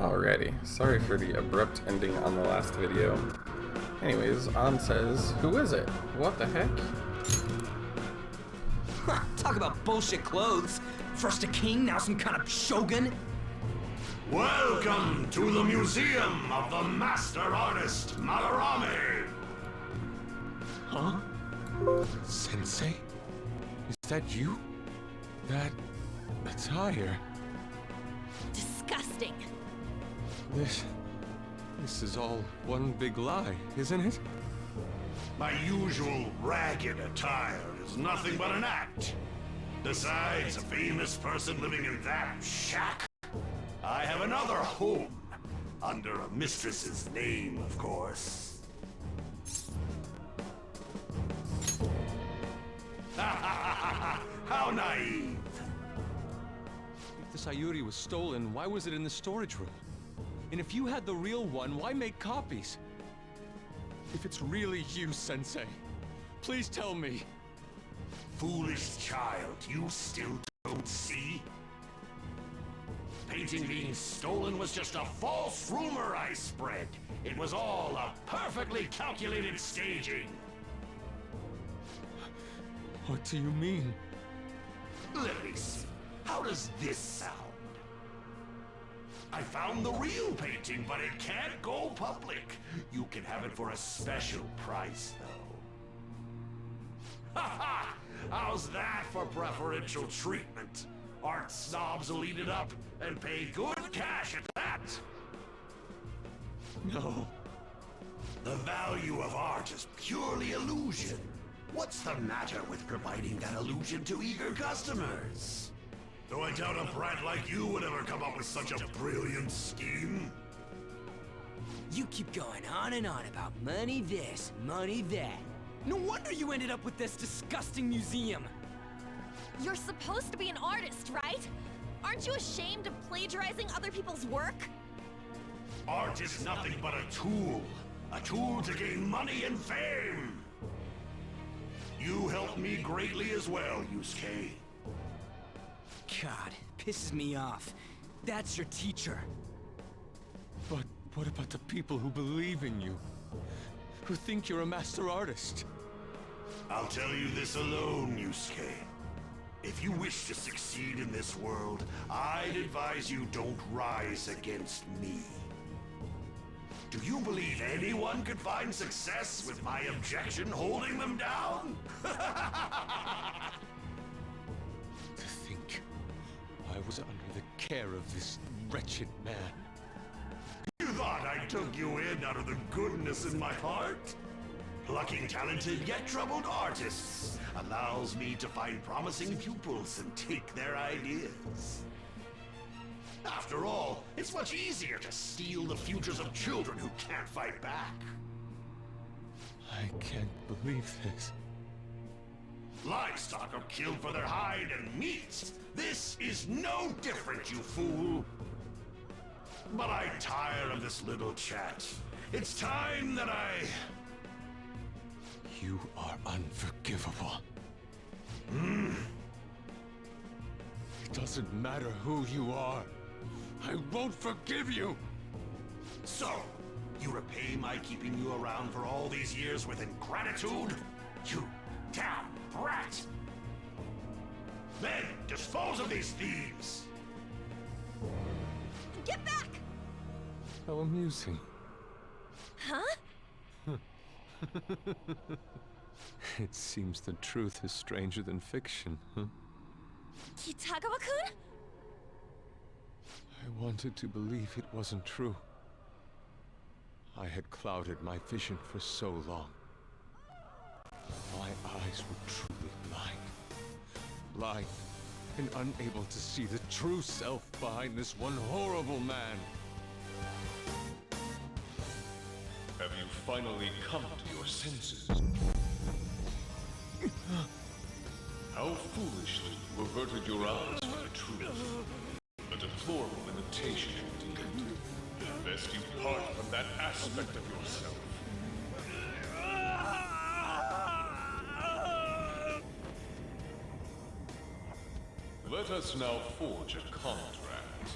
Alrighty, sorry for the abrupt ending on the last video. Anyways, On says, who is it? What the heck? Talk about bullshit clothes. First a king, now some kind of shogun. Welcome to the Museum of the Master Artist, Madarame! Huh? Sensei? Is that you? That attire? Disgusting. This is all one big lie, isn't it? My usual ragged attire is nothing but an act. Besides a famous person living in that shack, I have another home, under a mistress's name, of course. How naive! If the Sayuri was stolen, why was it in the storage room? And if you had the real one, why make copies? If it's really you, Sensei, please tell me. Foolish child, you still don't see? Painting being stolen was just a false rumor I spread. It was all a perfectly calculated staging. What do you mean? Let me see. How does this sound? I found the real painting, but it can't go public. You can have it for a special price, though. Ha ha! How's that for preferential treatment? Art snobs will eat it up and pay good cash at that. No. The value of art is purely illusion. What's the matter with providing that illusion to eager customers? Though I doubt a brat like you would ever come up with such a brilliant scheme. You keep going on and on about money this, money that. No wonder you ended up with this disgusting museum. You're supposed to be an artist, right? Aren't you ashamed of plagiarizing other people's work? Art is nothing but a tool. A tool to gain money and fame. You helped me greatly as well, Yusuke. God, pisses me off. That's your teacher. But what about the people who believe in you? Who think you're a master artist? I'll tell you this alone, Yusuke. If you wish to succeed in this world, I'd advise you don't rise against me. Do you believe anyone could find success with my objection holding them down? To think I was under the care of this wretched man. You thought I took you in out of the goodness in my heart? Plucking talented yet troubled artists allows me to find promising pupils and take their ideas. After all, it's much easier to steal the futures of children who can't fight back. I can't believe this. Livestock are killed for their hide and meat. This is no different, you fool. But I tire of this little chat. It's time that I... You are unforgivable. It doesn't matter who you are. I won't forgive you! So, you repay my keeping you around for all these years with ingratitude? You damn brat! Then, dispose of these thieves! Get back! How amusing. Huh? It seems the truth is stranger than fiction, huh? Kitagawa-kun? I wanted to believe it wasn't true. I had clouded my vision for so long. My eyes were truly blind. Blind and unable to see the true self behind this one horrible man. Have you finally come to your senses? How foolishly you averted your eyes from the truth. A deplorable imitation indeed. Best you part from that aspect of yourself. Let us now forge a contract.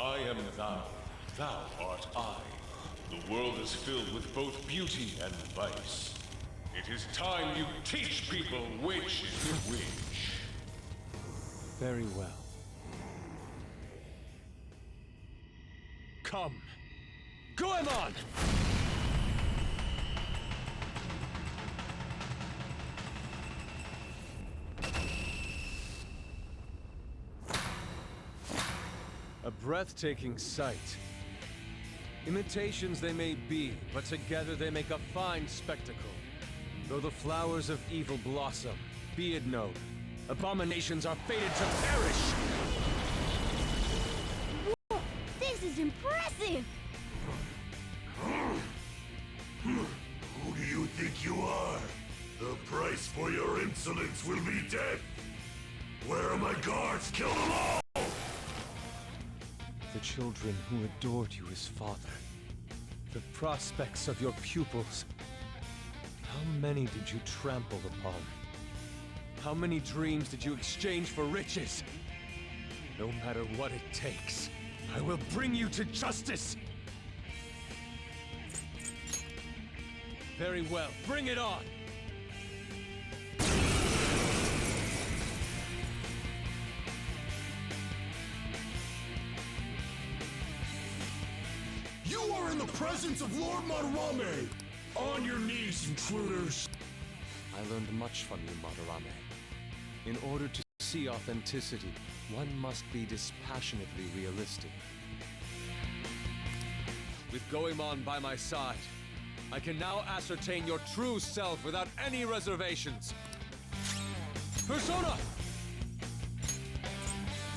I am thou, thou art I. The world is filled with both beauty and vice. It is time you teach people which is which. Very well. Come! Goemon! A breathtaking sight. Imitations they may be, but together they make a fine spectacle. Though the flowers of evil blossom, be it known, abominations are fated to perish! Whoa, this is impressive! Who do you think you are? The price for your insolence will be death! Where are my guards? Kill them all! The children who adored you as father. The prospects of your pupils. How many did you trample upon? How many dreams did you exchange for riches? No matter what it takes, I will bring you to justice! Very well, bring it on! You are in the presence of Lord Madarame! On your knees, intruders! I learned much from you, Madarame. In order to see authenticity, one must be dispassionately realistic. With Goemon by my side, I can now ascertain your true self without any reservations. Persona!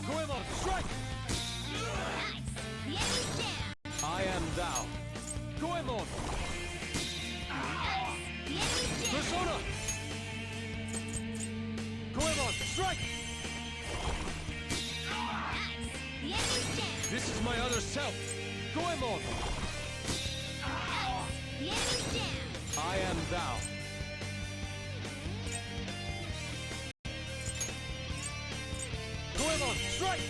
Goemon, strike! Nice! The enemy's down! I am thou. Goemon! Nice! The enemy's down! Persona! Goemon, strike! Nice! The enemy's down! This is my other self. Goemon! Nice! The enemy's down! I am thou. Goemon, strike!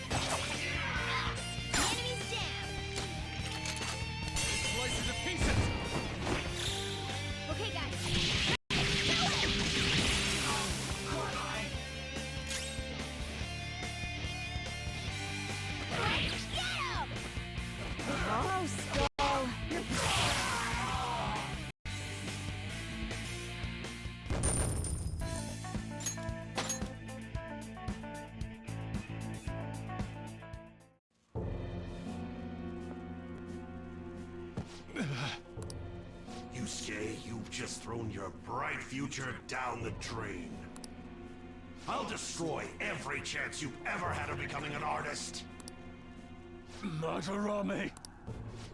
The enemy's down! Slice it to pieces! Okay, guys. Kill him! Get him! Oh, Skull! You're... Yusuke, you've just thrown your bright future down the drain. I'll destroy every chance you've ever had of becoming an artist. Madarame!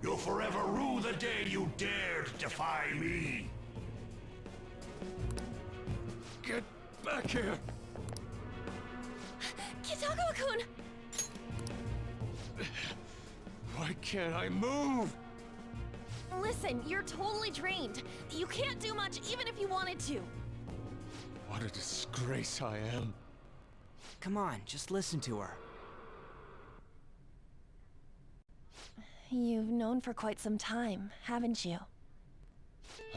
You'll forever rue the day you dared defy me. Get back here! Kitagawa-kun! Why can't I move? Listen, you're totally drained. You can't do much even if you wanted to. What a disgrace I am. Come on, just listen to her. You've known for quite some time, haven't you?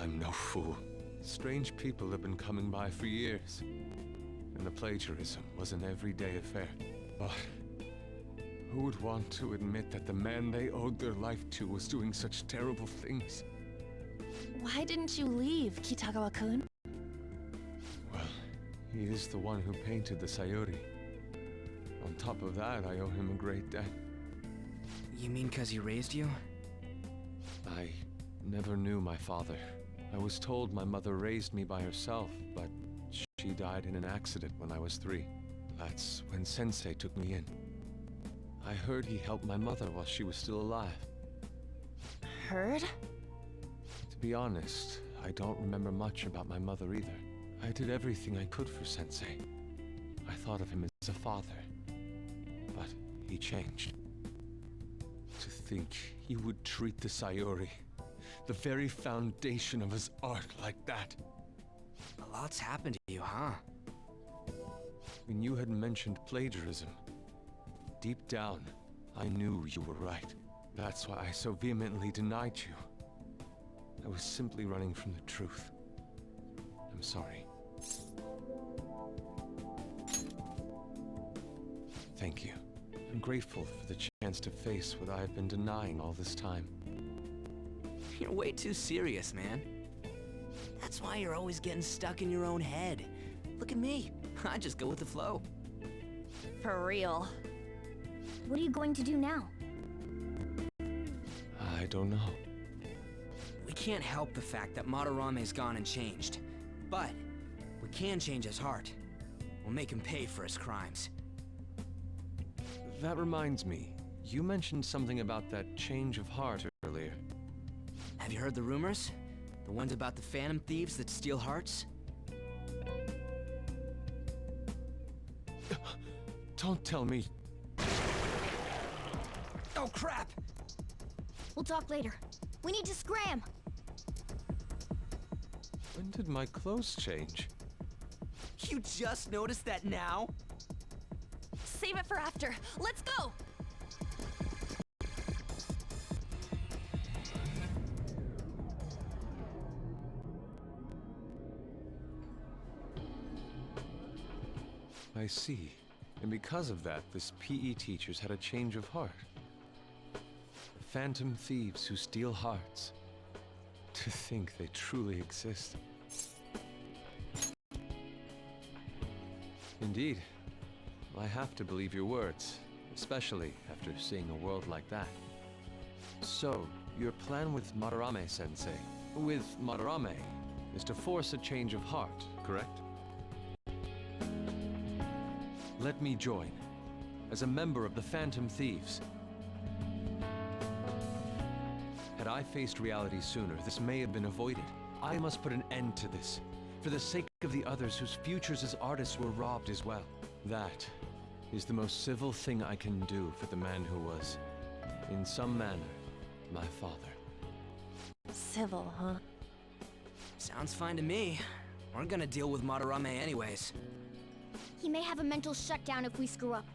I'm no fool. Strange people have been coming by for years. And the plagiarism was an everyday affair. But who would want to admit that the man they owed their life to was doing such terrible things? Why didn't you leave, Kitagawa-kun? Well, he is the one who painted the Sayuri. On top of that, I owe him a great debt. You mean 'cause he raised you? I never knew my father. I was told my mother raised me by herself, but she died in an accident when I was 3. That's when Sensei took me in. I heard he helped my mother while she was still alive. Heard? To be honest, I don't remember much about my mother either. I did everything I could for Sensei. I thought of him as a father. But he changed. To think he would treat the Sayuri, the very foundation of his art, like that. A lot's happened to you, huh? When you had mentioned plagiarism, deep down, I knew you were right. That's why I so vehemently denied you. I was simply running from the truth. I'm sorry. Thank you. I'm grateful for the chance to face what I've been denying all this time. You're way too serious, man. That's why you're always getting stuck in your own head. Look at me. I just go with the flow. For real. What are you going to do now? I don't know. We can't help the fact that Madarame's gone and changed. But we can change his heart. We'll make him pay for his crimes. That reminds me. You mentioned something about that change of heart earlier. Have you heard the rumors? The ones about the phantom thieves that steal hearts? Don't tell me. Oh crap! We'll talk later. We need to scram! When did my clothes change? You just noticed that now? Save it for after. Let's go! I see. And because of that, this PE teacher's had a change of heart. Phantom thieves who steal hearts. To think they truly exist. Indeed. I have to believe your words, especially after seeing a world like that. So, your plan with Madarame-sensei, with Madarame, is to force a change of heart, correct? Let me join, as a member of the Phantom Thieves. Had I faced reality sooner, this may have been avoided. I must put an end to this, for the sake of the others whose futures as artists were robbed as well. That is the most civil thing I can do for the man who was, in some manner, my father. Civil, huh? Sounds fine to me. We're gonna deal with Madarame anyways. He may have a mental shutdown if we screw up.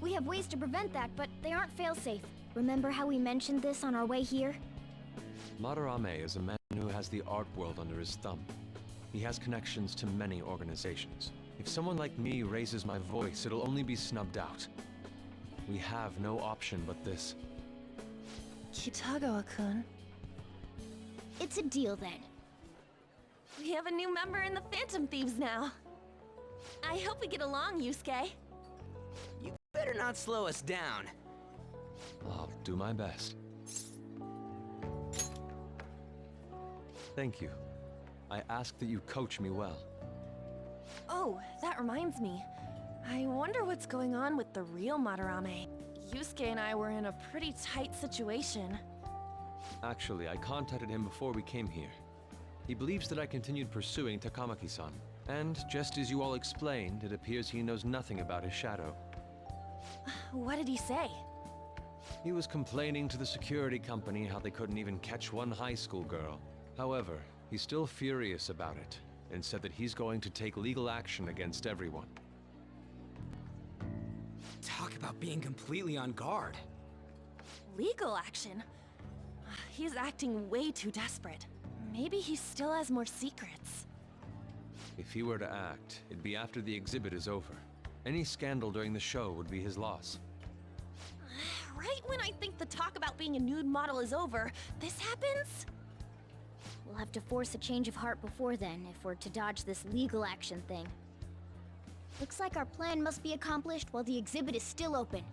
We have ways to prevent that, but they aren't fail-safe. Remember how we mentioned this on our way here? Madarame is a man who has the art world under his thumb. He has connections to many organizations. If someone like me raises my voice, it'll only be snubbed out. We have no option but this. Kitagawa-kun. It's a deal then. We have a new member in the Phantom Thieves now. I hope we get along, Yusuke. You better not slow us down. I'll do my best. Thank you. I ask that you coach me well. Oh, that reminds me. I wonder what's going on with the real Madarame. Yusuke and I were in a pretty tight situation. Actually, I contacted him before we came here. He believes that I continued pursuing Takamaki-san. And just as you all explained, it appears he knows nothing about his shadow. What did he say? He was complaining to the security company how they couldn't even catch one high school girl. However, he's still furious about it, and said that he's going to take legal action against everyone. Talk about being completely on guard. Legal action? He's acting way too desperate. Maybe he still has more secrets. If he were to act, it'd be after the exhibit is over. Any scandal during the show would be his loss. Right when I think the talk about being a nude model is over, this happens? We'll have to force a change of heart before then, if we're to dodge this legal action thing. Looks like our plan must be accomplished while the exhibit is still open.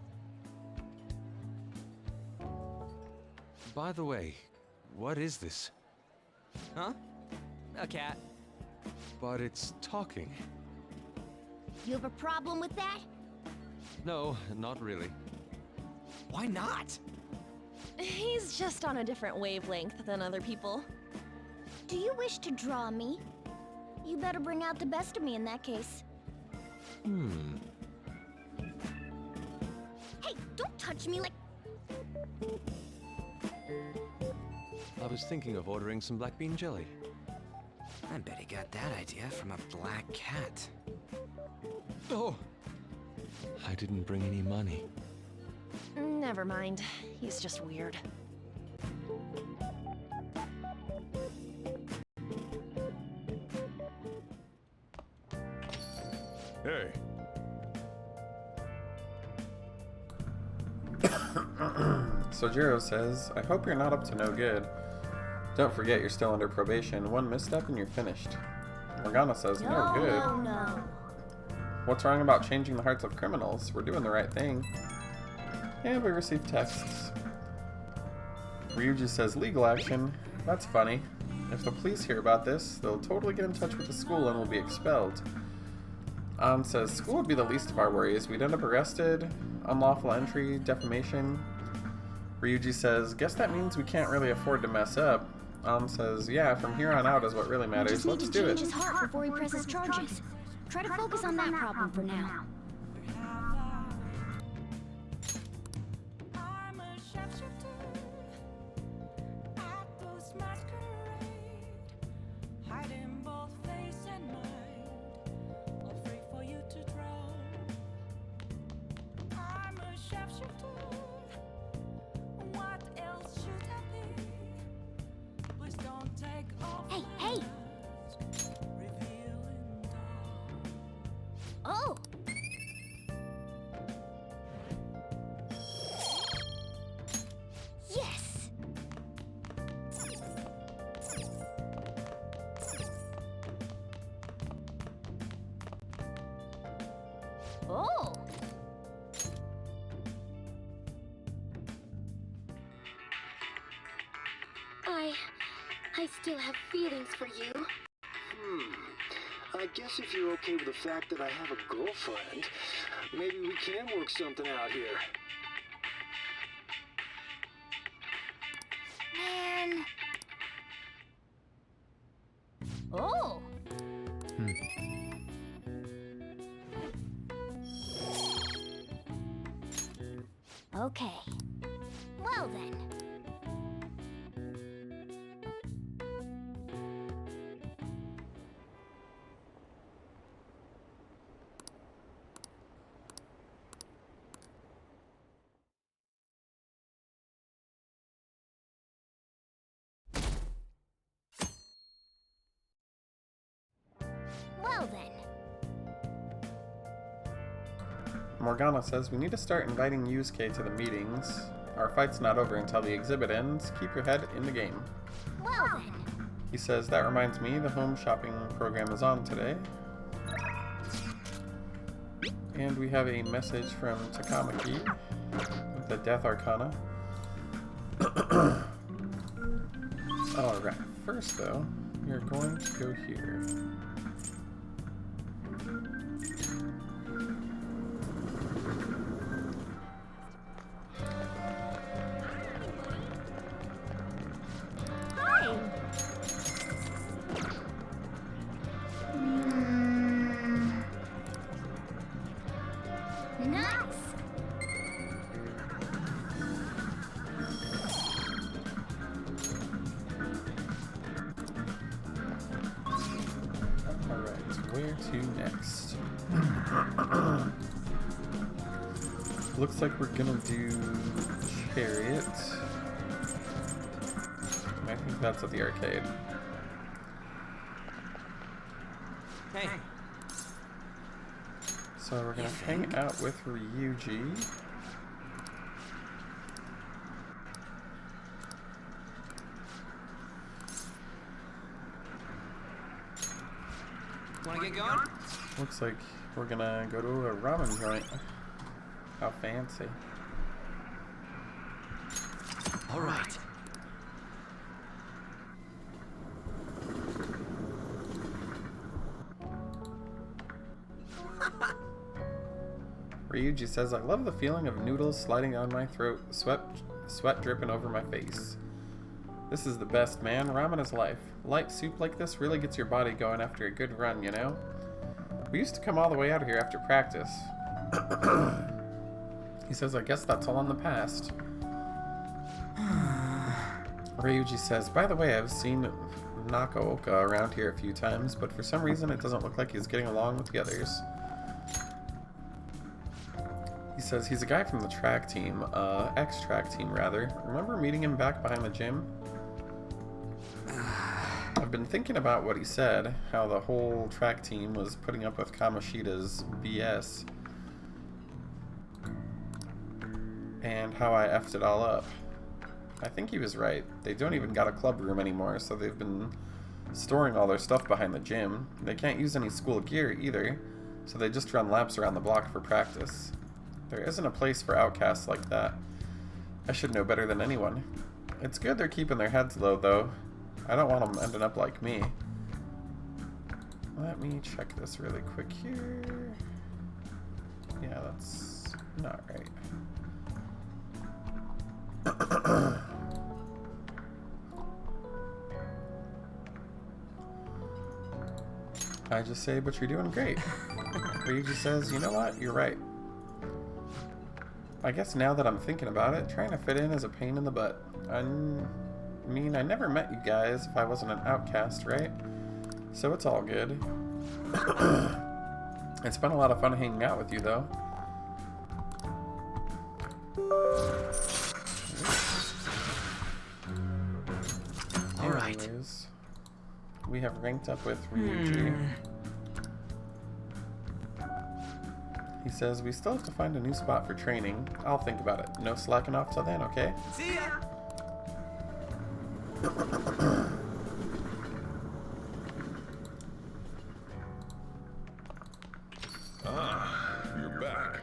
By the way, what is this? Huh? A cat. But it's talking. You have a problem with that? No, not really. Why not? He's just on a different wavelength than other people. Do you wish to draw me? You better bring out the best of me in that case. Hey, don't touch me like... I was thinking of ordering some black bean jelly. I bet he got that idea from a black cat. Oh! I didn't bring any money. Never mind. He's just weird. Hey. Sojiro says, I hope you're not up to no good. Don't forget you're still under probation. One misstep and you're finished. Morgana says, no good. No. What's wrong about changing the hearts of criminals? We're doing the right thing. And we received texts. Ryuji says, legal action. That's funny. If the police hear about this, they'll totally get in touch with the school and will be expelled. An says, school would be the least of our worries. We'd end up arrested, unlawful entry, defamation. Ryuji says, guess that means we can't really afford to mess up. An says, yeah, from here on out is what really matters. Let's do it. Change his heart before he presses charges. Try to focus on that problem for now. I'm a sharpshooter at this masquerade, hiding both face and mind, afraid for you to drown. I'm a sharpshooter. What else should I be? Please don't take off. Hey, hey! Revealing dark. Oh! Yes! Oh! I still have feelings for you. I guess if you're okay with the fact that I have a girlfriend, maybe we can work something out here. Man. Oh! Okay. Well then. Well then. Morgana says, we need to start inviting Yusuke to the meetings. Our fight's not over until the exhibit ends. Keep your head in the game. Well then. He says, that reminds me, the home shopping program is on today. And we have a message from Takamaki, the Death Arcana. Alright, first though, we are going to go here. Where to next? Looks like we're gonna do Chariot. I think that's at the arcade. Hey. So we're gonna hang out with Ryuji. Wanna get going? Looks like we're gonna go to a ramen joint. How fancy. All right. Ryuji says, I love the feeling of noodles sliding down my throat, sweat dripping over my face. This is the best, man. Ramen is life. Light soup like this really gets your body going after a good run, you know? We used to come all the way out here after practice. He says, I guess that's all in the past. Ryuji says, by the way, I've seen Nakaoka around here a few times, but for some reason it doesn't look like he's getting along with the others. He says he's a guy from the track team, ex-track team rather. Remember meeting him back behind the gym? I've been thinking about what he said, how the whole track team was putting up with Kamoshida's BS, and how I effed it all up. I think he was right. They don't even got a club room anymore, so they've been storing all their stuff behind the gym. They can't use any school gear either, so they just run laps around the block for practice. There isn't a place for outcasts like that. I should know better than anyone. It's good they're keeping their heads low, though. I don't want them ending up like me. Let me check this really quick here. Yeah, that's not right. I just say, but you're doing great. Ryuji says, you know what? You're right. I guess now that I'm thinking about it, trying to fit in is a pain in the butt. I mean, I never met you guys if I wasn't an outcast, right? So it's all good. It's been a lot of fun hanging out with you, though. Anyways, we have ranked up with Ryuji. He says, we still have to find a new spot for training. I'll think about it. No slacking off till then, okay? See ya! You're back.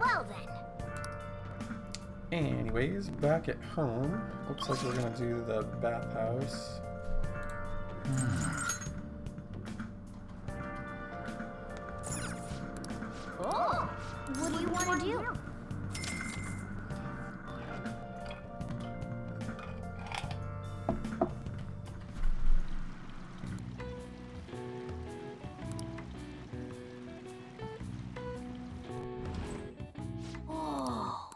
Well then. Anyways, back at home. Looks like we're gonna do the bathhouse. Oh, what do you want to do? Oh.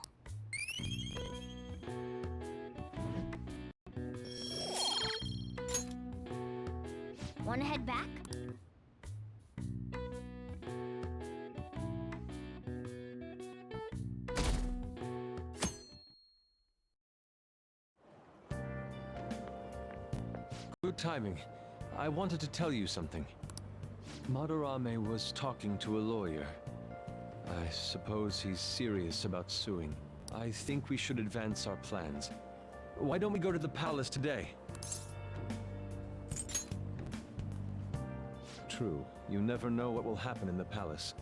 Want to head back? Good timing. I wanted to tell you something. Madarame was talking to a lawyer. I suppose he's serious about suing. I think we should advance our plans. Why don't we go to the palace today? True. You never know what will happen in the palace.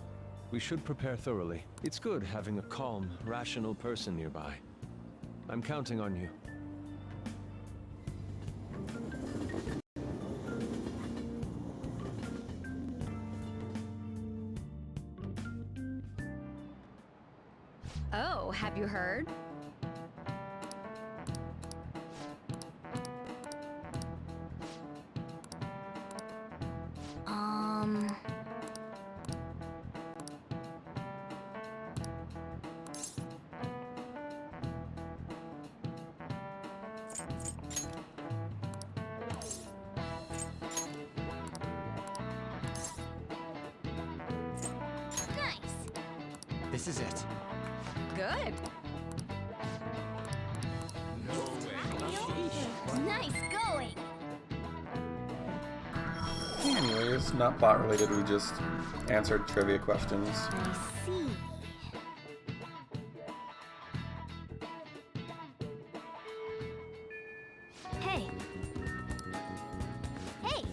We should prepare thoroughly. It's good having a calm, rational person nearby. I'm counting on you. Oh, have you heard? Nice. This is it. Good. Nice going. Anyways, not plot related, we just answered trivia questions. I see. Hey. Hey.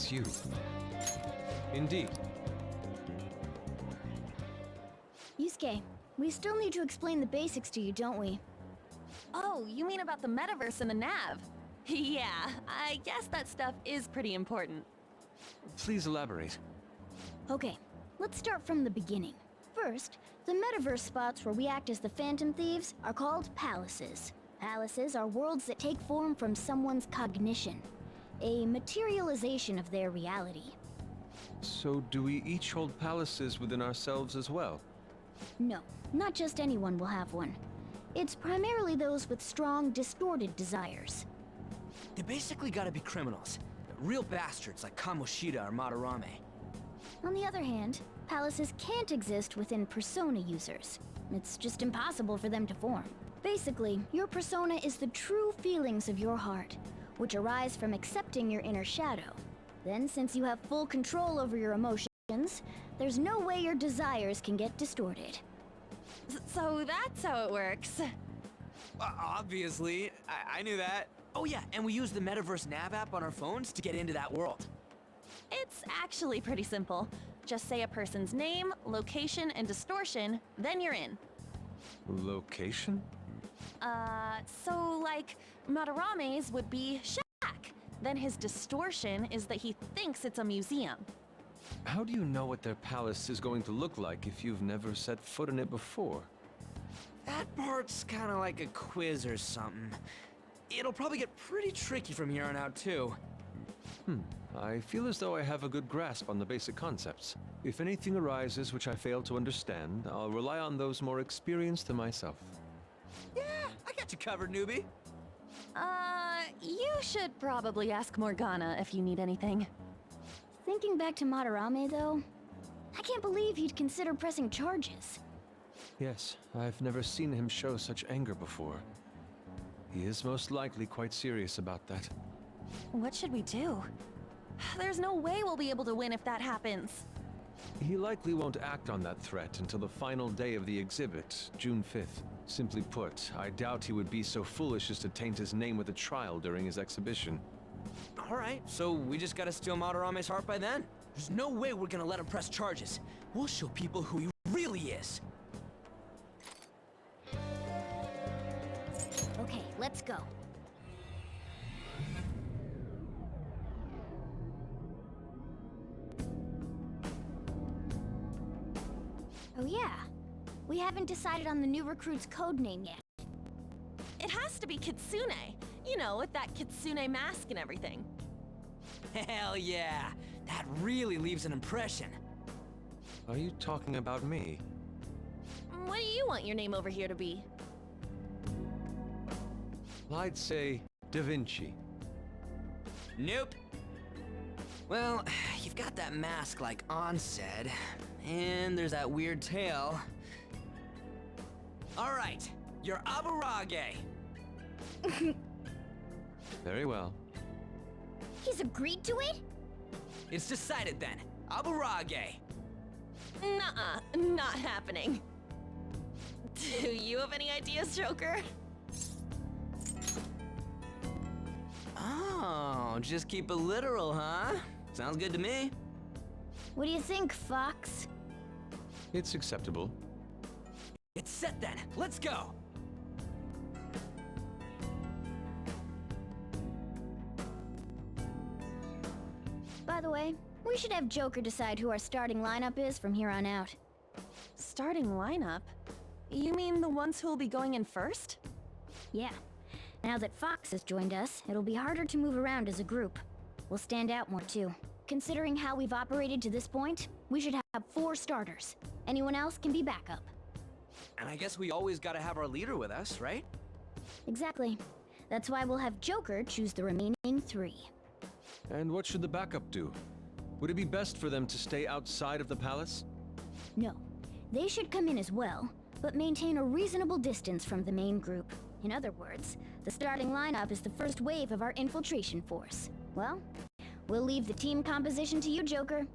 It's you. Indeed. Yusuke, we still need to explain the basics to you, don't we? Oh, you mean about the metaverse and the nav? Yeah, I guess that stuff is pretty important. Please elaborate. Okay, let's start from the beginning. First, the metaverse spots where we act as the Phantom Thieves are called palaces. Palaces are worlds that take form from someone's cognition, a materialization of their reality. So do we each hold palaces within ourselves as well? No, not just anyone will have one. It's primarily those with strong, distorted desires. They basically gotta be criminals. Real bastards like Kamoshida or Madarame. On the other hand, palaces can't exist within persona users. It's just impossible for them to form. Basically, your persona is the true feelings of your heart, which arise from accepting your inner shadow. Then, since you have full control over your emotions, there's no way your desires can get distorted. So that's how it works. Obviously, I knew that. Oh yeah, and we use the Metaverse Nav app on our phones to get into that world. It's actually pretty simple. Just say a person's name, location, and distortion, then you're in. Location? So like, Madarame's would be shack. Then his distortion is that he thinks it's a museum. How do you know what their palace is going to look like if you've never set foot in it before? That part's kinda like a quiz or something. It'll probably get pretty tricky from here on out, too. I feel as though I have a good grasp on the basic concepts. If anything arises which I fail to understand, I'll rely on those more experienced than myself. Yeah, I got you covered, newbie. You should probably ask Morgana if you need anything. Thinking back to Madarame, though, I can't believe he'd consider pressing charges. Yes, I've never seen him show such anger before. He is most likely quite serious about that. What should we do? There's no way we'll be able to win if that happens. He likely won't act on that threat until the final day of the exhibit, June 5th. Simply put, I doubt he would be so foolish as to taint his name with a trial during his exhibition. Alright, so we just gotta steal Madarame's heart by then? There's no way we're gonna let him press charges. We'll show people who he really is. Okay, let's go. Oh yeah, we haven't decided on the new recruit's code name yet. It has to be Kitsune. You know, with that Kitsune mask and everything. Hell yeah! That really leaves an impression. Are you talking about me? What do you want your name over here to be? I'd say Da Vinci. Nope. Well, you've got that mask like On said, and there's that weird tail. Alright, you're Aburage. Very well. He's agreed to it? It's decided then. Aburage. Nuh-uh, not happening. Do you have any ideas, Joker? Oh, just keep it literal, huh? Sounds good to me. What do you think, Fox? It's acceptable. It's set then. Let's go. By the way, we should have Joker decide who our starting lineup is from here on out. Starting lineup? You mean the ones who'll be going in first? Yeah. Now that Fox has joined us, it'll be harder to move around as a group. We'll stand out more too. Considering how we've operated to this point, we should have 4 starters. Anyone else can be backup. And I guess we always gotta have our leader with us, right? Exactly. That's why we'll have Joker choose the remaining 3. And what should the backup do? Would it be best for them to stay outside of the palace? No. They should come in as well, but maintain a reasonable distance from the main group. In other words, the starting lineup is the first wave of our infiltration force. Well, we'll leave the team composition to you, Joker.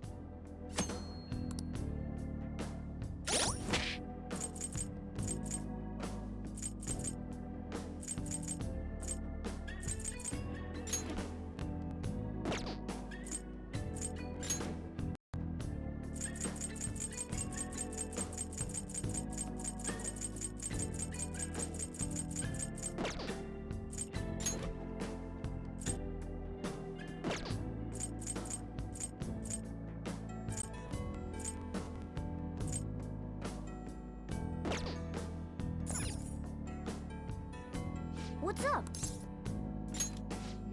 What's up?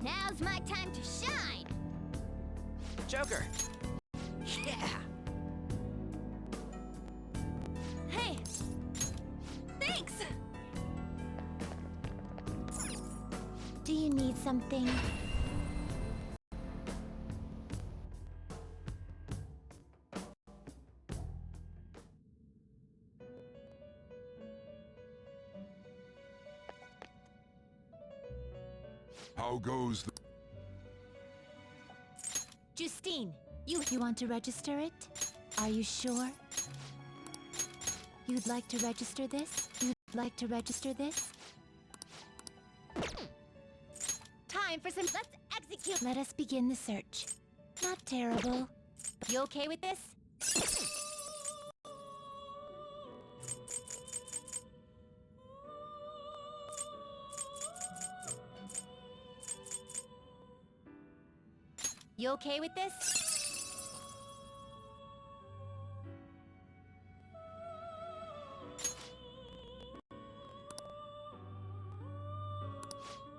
Now's my time to shine! Joker. Yeah. Hey! Thanks! Do you need something? How goes the... Justine, you want to register it? Are you sure? You'd like to register this? You'd like to register this? Time for some... Let's execute! Let us begin the search. Not terrible. You okay with this? You okay with this?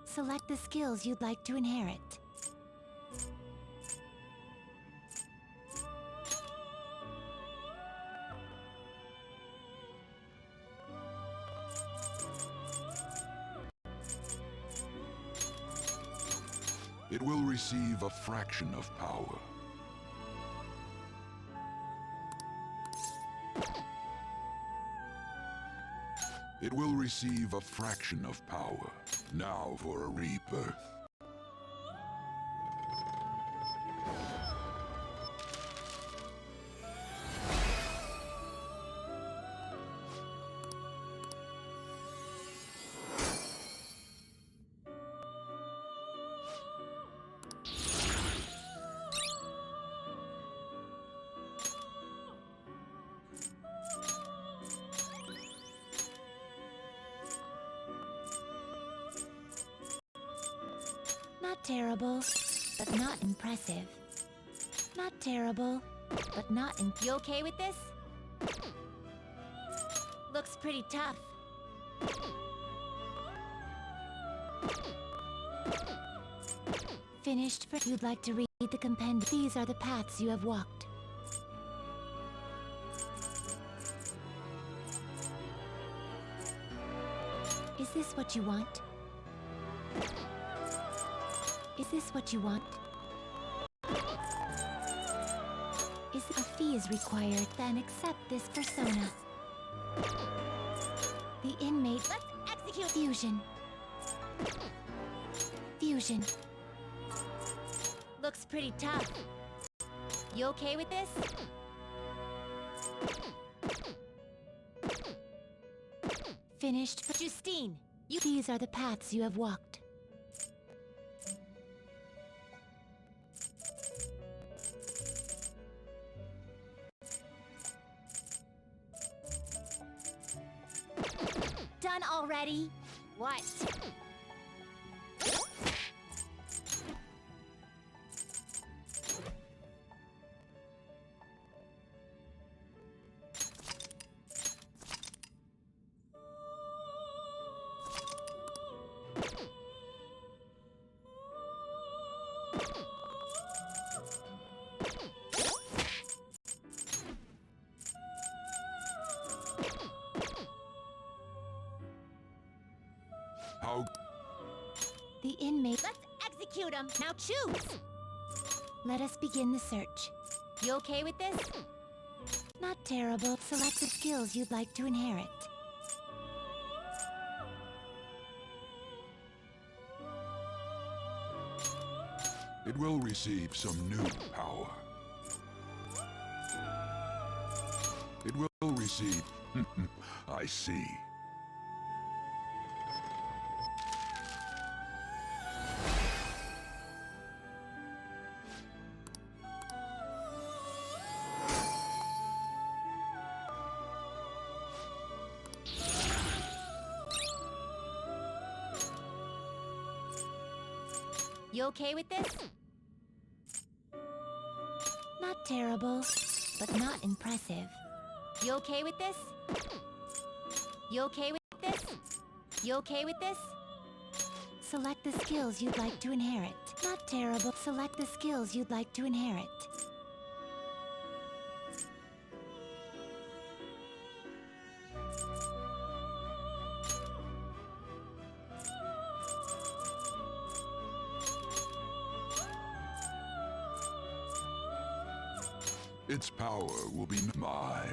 Select the skills you'd like to inherit. It will receive a fraction of power. It will receive a fraction of power. Now for a rebirth. Not terrible, but not impressive. Not terrible, but not You okay with this? Looks pretty tough. Finished for... You'd like to read the compendium. These are the paths you have walked. Is this what you want? Is this what you want? Is a fee is required, then accept this persona. The inmate... Let's execute fusion. Fusion. Looks pretty tough. You okay with this? Finished for Justine. These are the paths you have walked. Done already? What? How... The inmate... Let's execute him! Now choose! Let us begin the search. You okay with this? Not terrible. Select the skills you'd like to inherit. It will receive some new power. It will receive... I see. You okay with this? Not terrible, but not impressive. You okay with this? You okay with this? You okay with this? Select the skills you'd like to inherit. Not terrible. Select the skills you'd like to inherit. Its power will be my.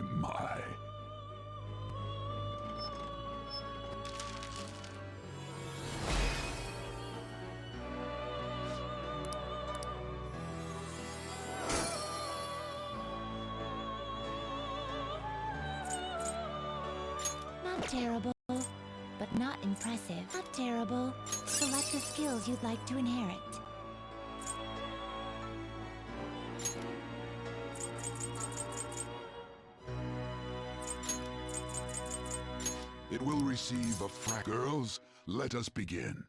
Not terrible, but not impressive. Not terrible. Select the skills you'd like to inherit. It will receive a Girls, let us begin.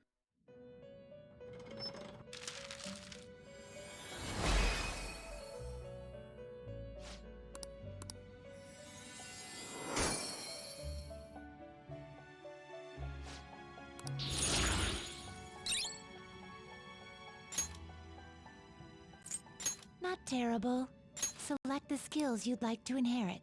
Not terrible. Select the skills you'd like to inherit.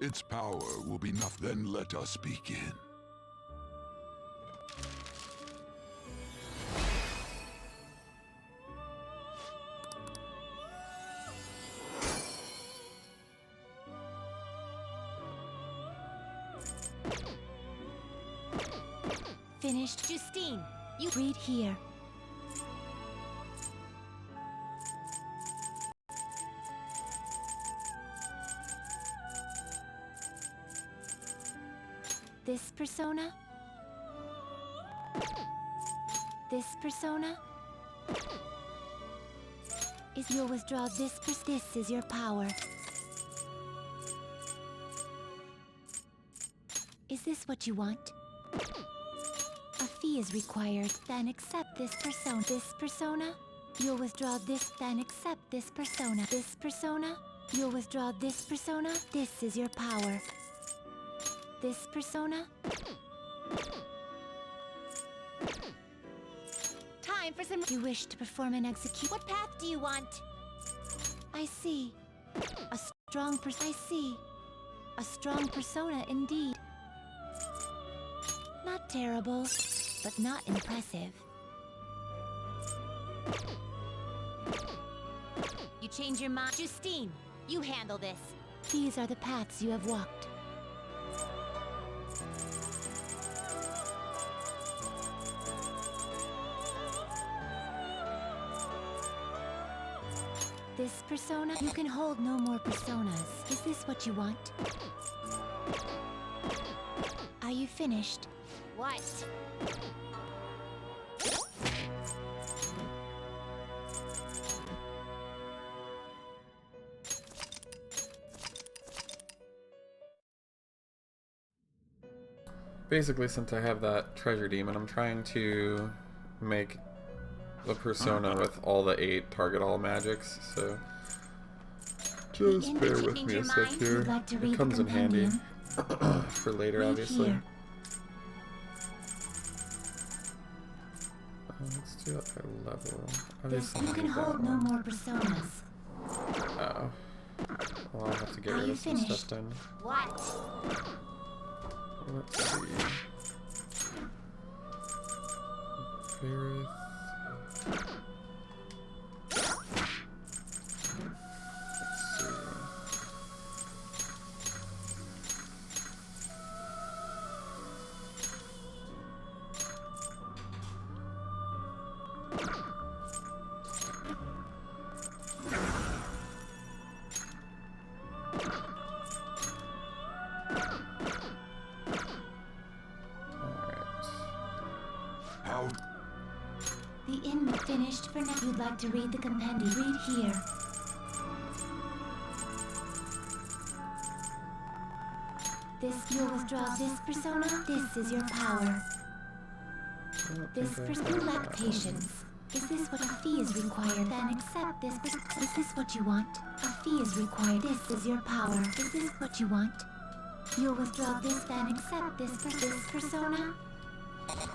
Its power will be enough, then let us begin. Finished. Justine, you read here. This persona? This persona? You'll withdraw this is your power. Is this what you want? A fee is required, then accept this persona. This persona? You'll withdraw this, then accept this persona. This persona? You'll withdraw this persona. This is your power. This persona? Time for some... You wish to perform and execute... What path do you want? I see. A strong I see. A strong persona indeed. Not terrible, but not impressive. You change your mind. Justine, you handle this. These are the paths you have walked. This persona? You can hold no more personas. Is this what you want? Are you finished? What? Basically, since I have that treasure demon, I'm trying to make the persona with all the 8 target all magics, so just bear with me a sec here. It comes in handy for later, obviously. Let's do it by level. Obviously, you can hold no more personas. Oh. Well, I'll have to get rid of some stuff then. What? Let's see. Varith. The inmate finished for now. You'd like to read the compendium? Read here. This, you'll withdraw this persona. This is your power. This person lack patience. Is this what a fee is required? Then accept this. Is this what you want? A fee is required. This is your power. Is this what you want? You'll withdraw this, then accept this persona.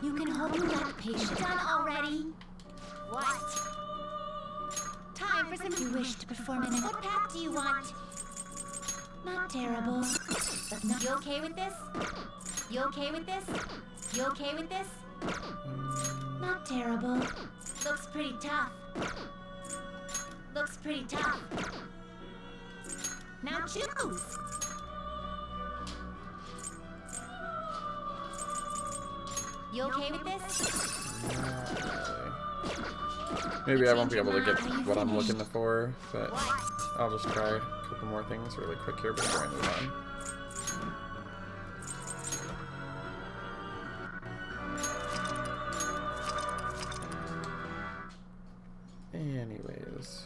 You can hold you lack patience. Done already? What? Time for some. You wish to perform in what path do you want? Not terrible. But not. You okay with this? You okay with this? You okay with this? Not terrible. Looks pretty tough. Looks pretty tough. Now choose. You okay with this? Maybe I won't be able to get what I'm looking for, but I'll just try a couple more things really quick here before I move on. Anyways,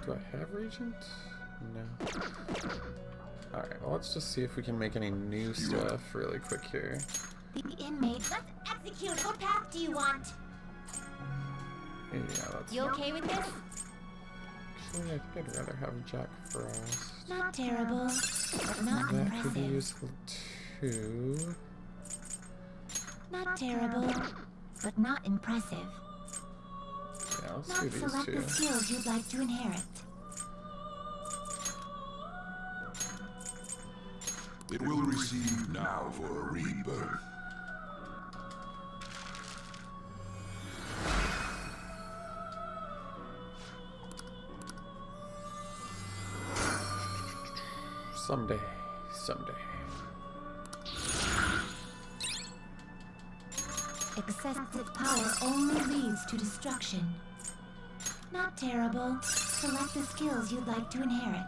do I have Regent? No. Alright, well let's just see if we can make any new stuff really quick here. The inmate. Let's execute. What path do you want? Yeah, that's... You okay with this? Actually, I think I'd rather have Jack Frost. Not terrible, but not That could be impressive. useful too. Not terrible, but not impressive. Yeah, let's Not do these select two. the skills you'd like to inherit. It will receive now for a rebirth. Someday, someday. Excessive power only leads to destruction. Not terrible. Select the skills you'd like to inherit.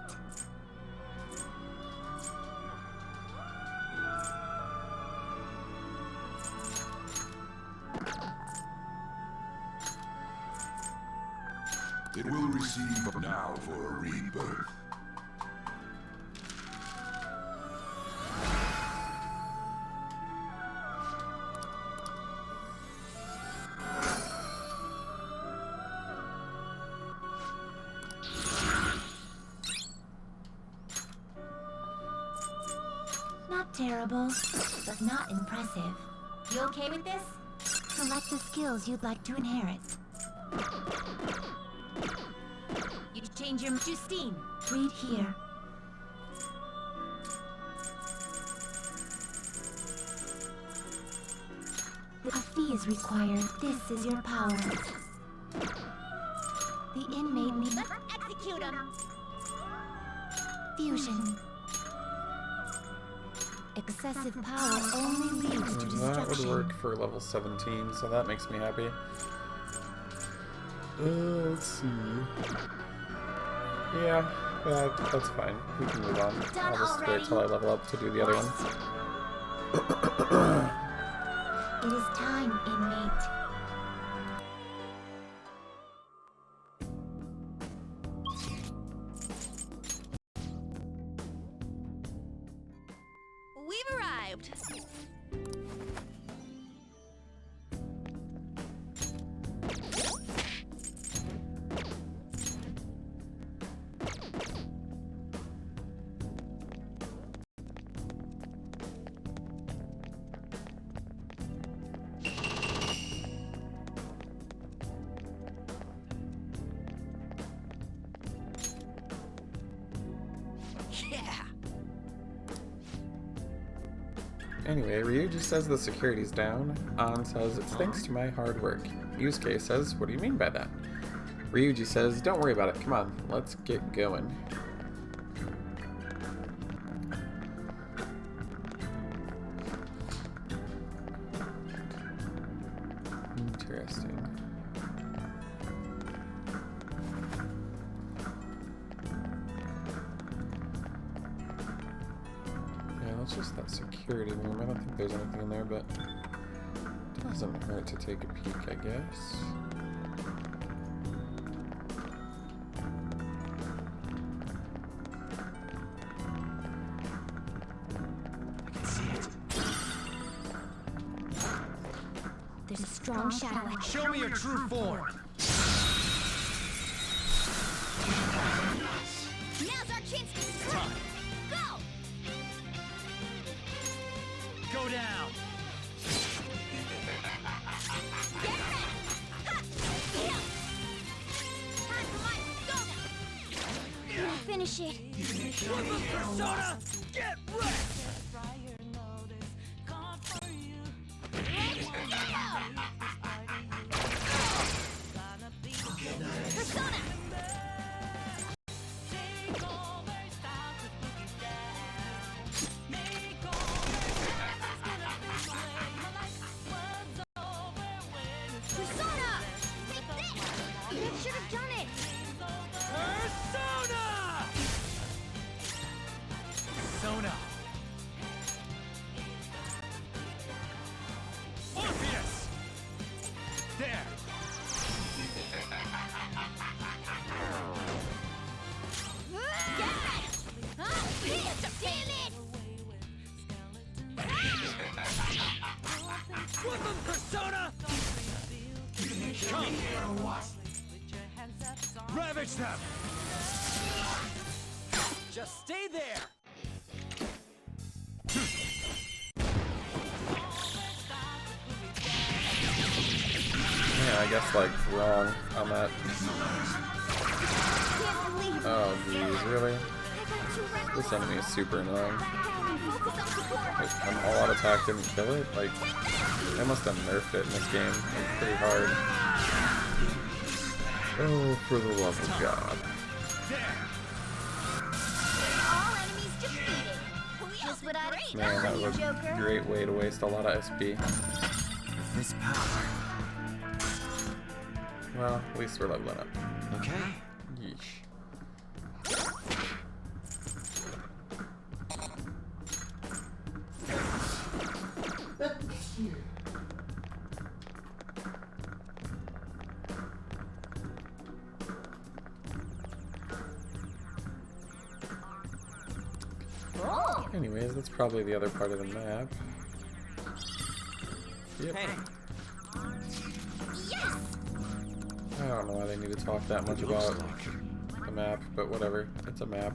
It will receive now for a rebirth. Not terrible, but not impressive. You okay with this? Select the skills you'd like to inherit. You change your Justine. Read here. A fee is required. This is your power. The inmate needs. Let's execute him. Fusion. Excessive power only leads to That would destruction. work for level 17, so that makes me happy. Let's see. Yeah, that's fine. We can move on. I'll just wait till I level up to do the other one. It is time, inmate. We've arrived. Yeah. Anyway, Ryuji says the security's down. An says it's thanks to my hard work. Yusuke says, what do you mean by that? Ryuji says, don't worry about it. Come on, let's get going. Interesting. Yeah, it's just that security room. I don't think there's anything in there, but it doesn't hurt to take a peek, I guess. There's a strong shadow. Show me your true form. Now's our chance to strike. Go! Go down. Get ready! Ha! Yeah! Time for my persona! Finish it. Persona, get wrecked. Persona! Persona! Take this! You should have done it! Persona! Persona. Orpheus! There! Get ready! Huh? Damn it! With them, Persona! Come! Ravage them! Just stay there! Yeah, I guess like wrong on that. Can't believe Oh geez, really? I got too reckless. This enemy is super annoying. Back down and focus on support. Like, an all-out attack didn't kill it? Like, they must have nerfed it in this game. Like, pretty hard. Oh, for the love of God. All enemies defeated. Just what I'd expect Man, that from you, was a Joker. great way to waste a lot of SP. This power. Well, at least we're leveling up. Okay. Yeesh. Anyways, that's probably the other part of the map. Yep. Hey. Yes! I don't know why they need to talk that much about the map, but whatever. It's a map.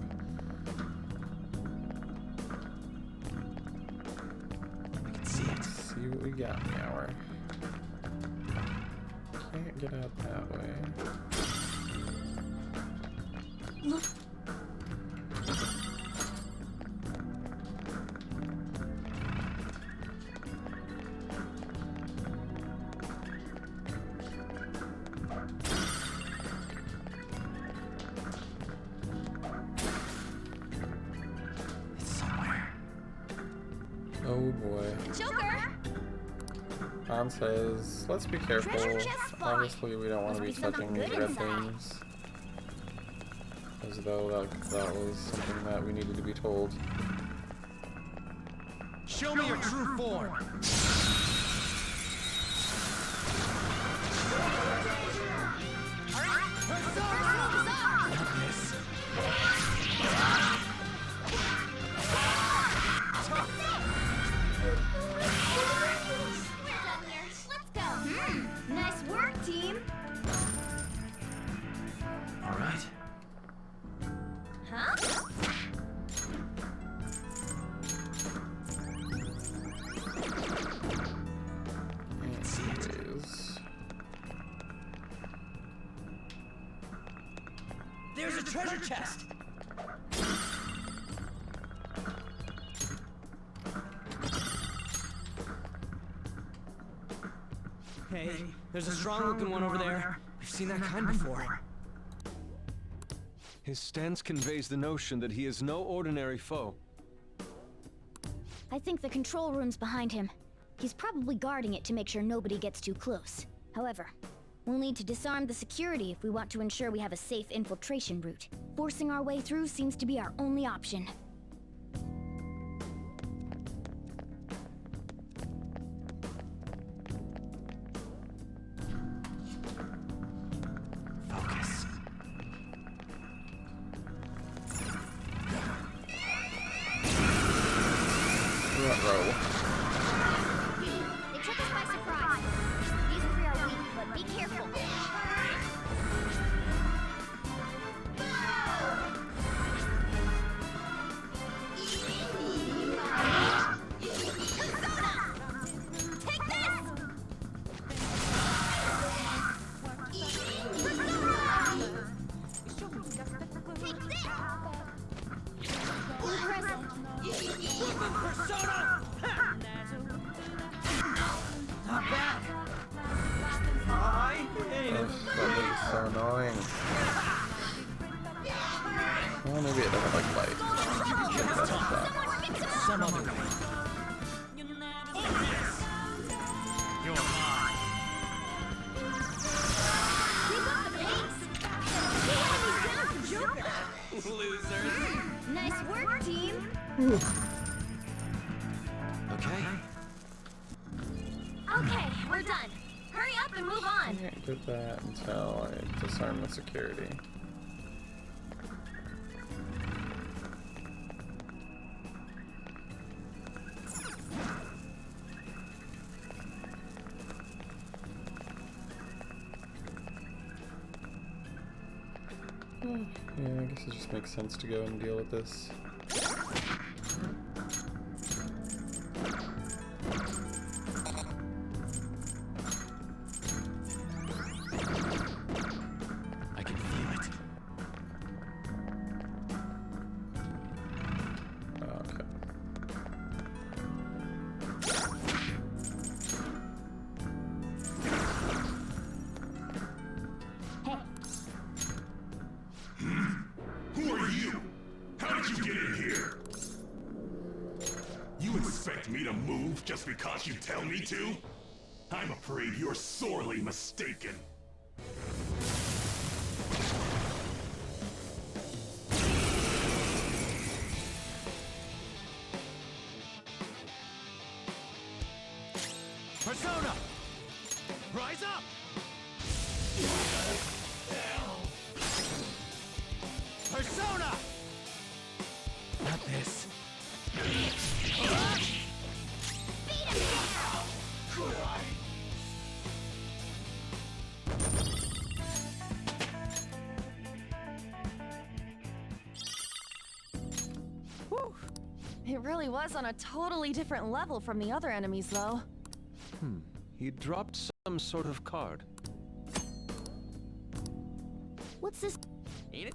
I can see it. Let's see what we got now. Can't get out that way. Look. It's somewhere. Oh boy. Joker! Han says, let's be careful. Treasure chest spotted. Obviously, we don't want to be Must be touching something these good red inside. things. As though that was something that we needed to be told. Show me your true form. Let's go. Nice work, team. All right. Huh? Anyways. There's a treasure chest. Hey, there's a strong-looking one over there. We've seen that kind before. His stance conveys the notion that he is no ordinary foe. I think the control room's behind him. He's probably guarding it to make sure nobody gets too close. However, we'll need to disarm the security if we want to ensure we have a safe infiltration route. Forcing our way through seems to be our only option. Focus. Front row. They took us by surprise. Maybe it doesn't like light. Some other way. You're mine. Keep up the pace! Joker! Losers. Nice work, team! Okay. Okay, we're done. Hurry up and move I on. can't get that until I disarm the security. Yeah, I guess it just makes sense to go and deal with this. I can feel it. Okay. Who are you? How did you get in here? You expect me to move just because you tell me to? I'm afraid you're sorely mistaken. Persona! Rise up! Persona! Not this. Whew. It really was on a totally different level from the other enemies, though. He dropped some sort of card. What's this? Ain't it?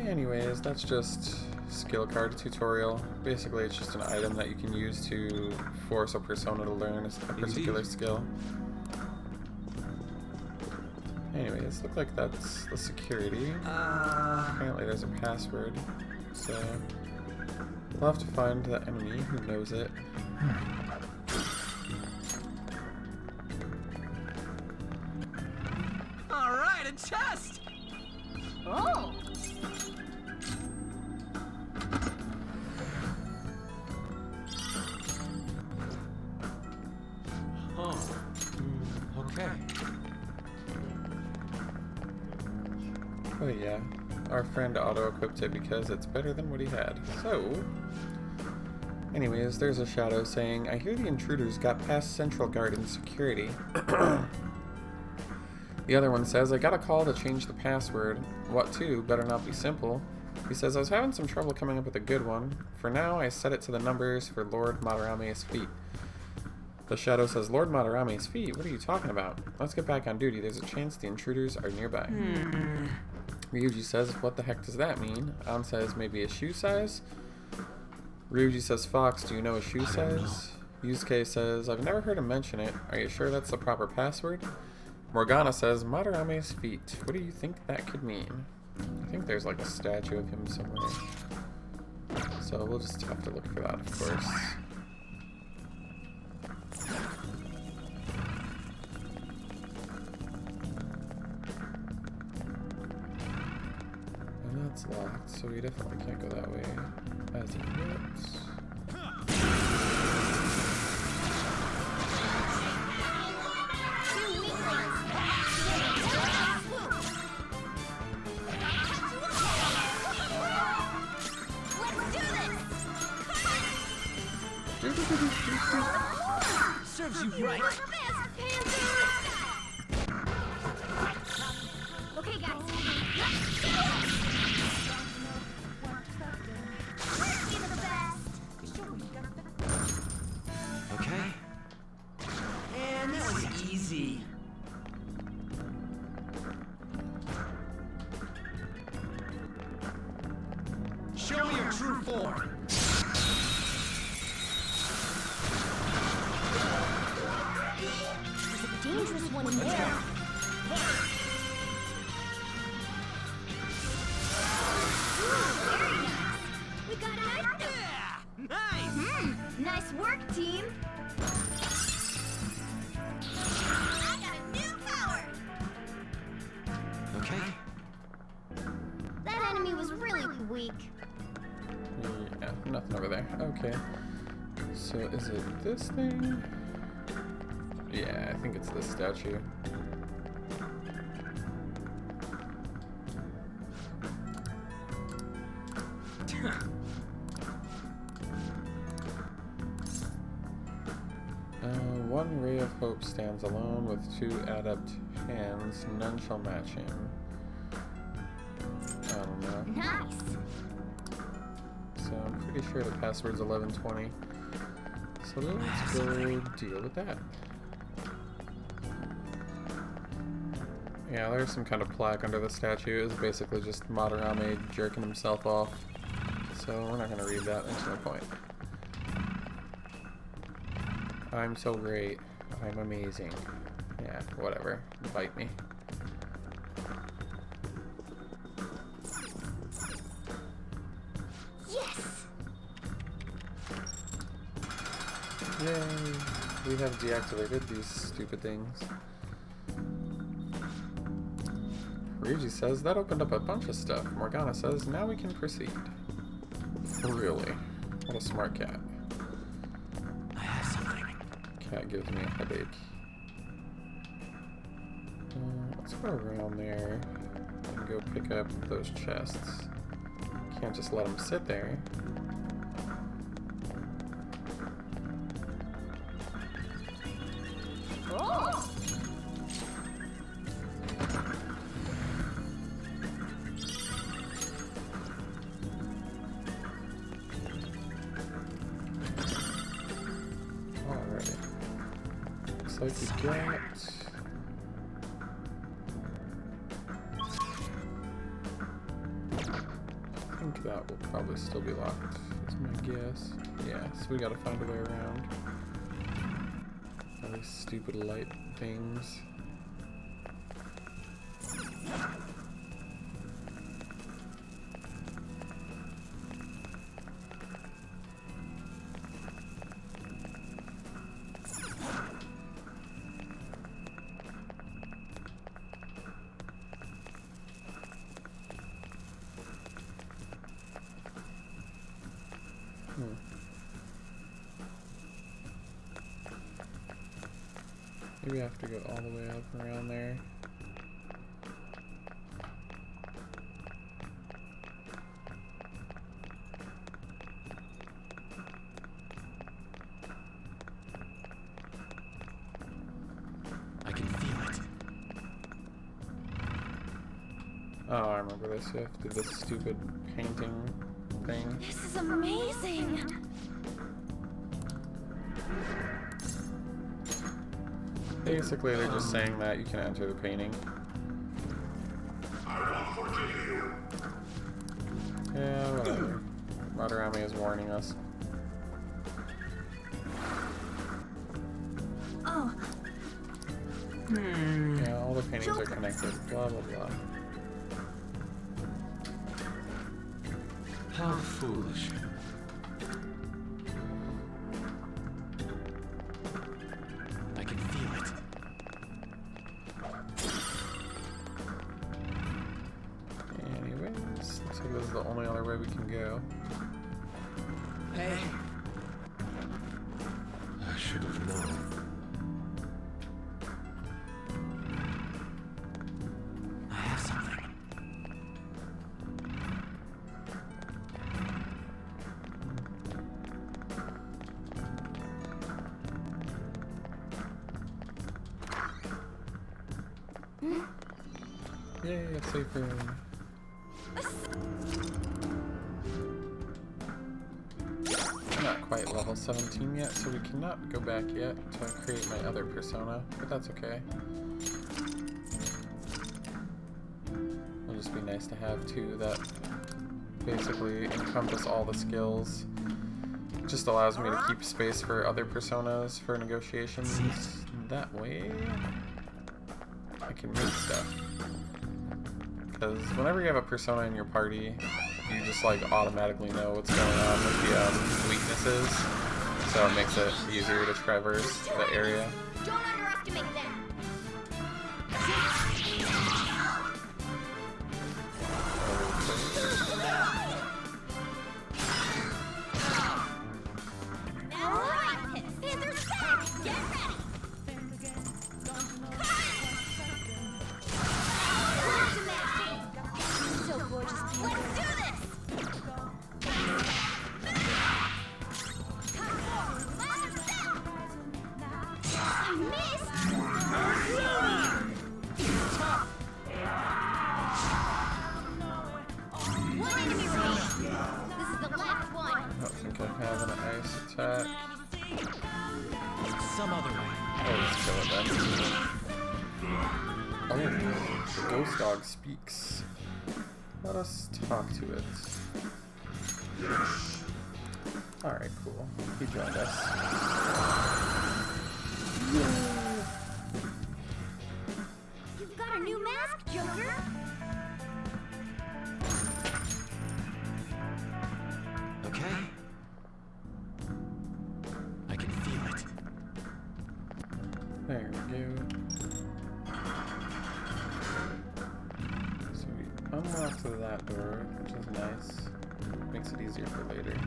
Anyways, that's just skill card tutorial. Basically, it's just an item that you can use to force a persona to learn a particular skill. Anyways, look like that's the security. Apparently there's a password, so we'll have to find the enemy who knows it. All right, a chest. Oh! Oh. Okay. Oh yeah, our friend auto-equipped it because it's better than what he had. So, anyways, there's a shadow saying, I hear the intruders got past Central Garden security. The other one says, I got a call to change the password. What to? Better not be simple. He says, I was having some trouble coming up with a good one. For now, I set it to the numbers for Lord Madarame's feet. The shadow says, Lord Madarame's feet? What are you talking about? Let's get back on duty. There's a chance the intruders are nearby. Ryuji says, what the heck does that mean? An says, maybe a shoe size? Ryuji says, Fox, do you know a shoe size? Yusuke says, I've never heard him mention it. Are you sure that's the proper password? Morgana says, Madarame's feet. What do you think that could mean? I think there's like a statue of him somewhere. So we'll just have to look for that, of course. And that's locked, so we definitely can't go that way as it looks. Serves you right. Okay, guys. Okay. And that was easy. Show me your true form. Dangerous one in there. was really weak. Yeah, nothing over there. Okay. So is it this thing? Yeah, I think it's this statue. One ray of hope stands alone with two adept hands. None shall match him. I don't know. Nice. So I'm pretty sure the password's 1120. So let's go deal with that. Yeah, there's some kind of plaque under the statue. It's basically just Madarame jerking himself off. So we're not gonna read that. There's no point. I'm so great. I'm amazing. Yeah, whatever. Bite me. Yes. Yay! We have deactivated these stupid things. Ryuji says that opened up a bunch of stuff. Morgana says now we can proceed. Really? What a smart cat. I have something. Cat gives me a headache. Let's go around there and go pick up those chests. Can't just let them sit there. Oh. Alright. Looks like we get... I think that will probably still be locked, is my guess. Yeah, so we gotta find a way around. All these stupid light things. Maybe I have to go all the way up around there. I can feel it. Oh, I remember this. You have to do this stupid painting thing. This is amazing. Basically, they're just saying that you can enter the painting. I won't forgive you. Yeah, whatever. Madarame is warning us. Oh. Yeah, all the paintings are connected. Blah, blah, blah. How foolish. I can feel it. Anyways, looks like this is the only other way we can go. Hey. I should have known. I have something. Yay, a safe room. I'm not quite level 17 yet, so we cannot go back yet to create my other persona, but that's okay. It'll just be nice to have two that basically encompass all the skills. It just allows me to keep space for other personas for negotiations. That way, I can make stuff. Because whenever you have a persona in your party, you just like automatically know what's going on with the weaknesses, so it makes it easier to traverse the area. Don't underestimate them. attack. Some other way. Oh, let's kill it then. Oh, the ghost dog speaks. Let us talk to it. Alright, cool. He joined us. You've got a new mask, Joker! Okay. I can feel it. There we go. So we unlocked that door, which is nice. Makes it easier for later.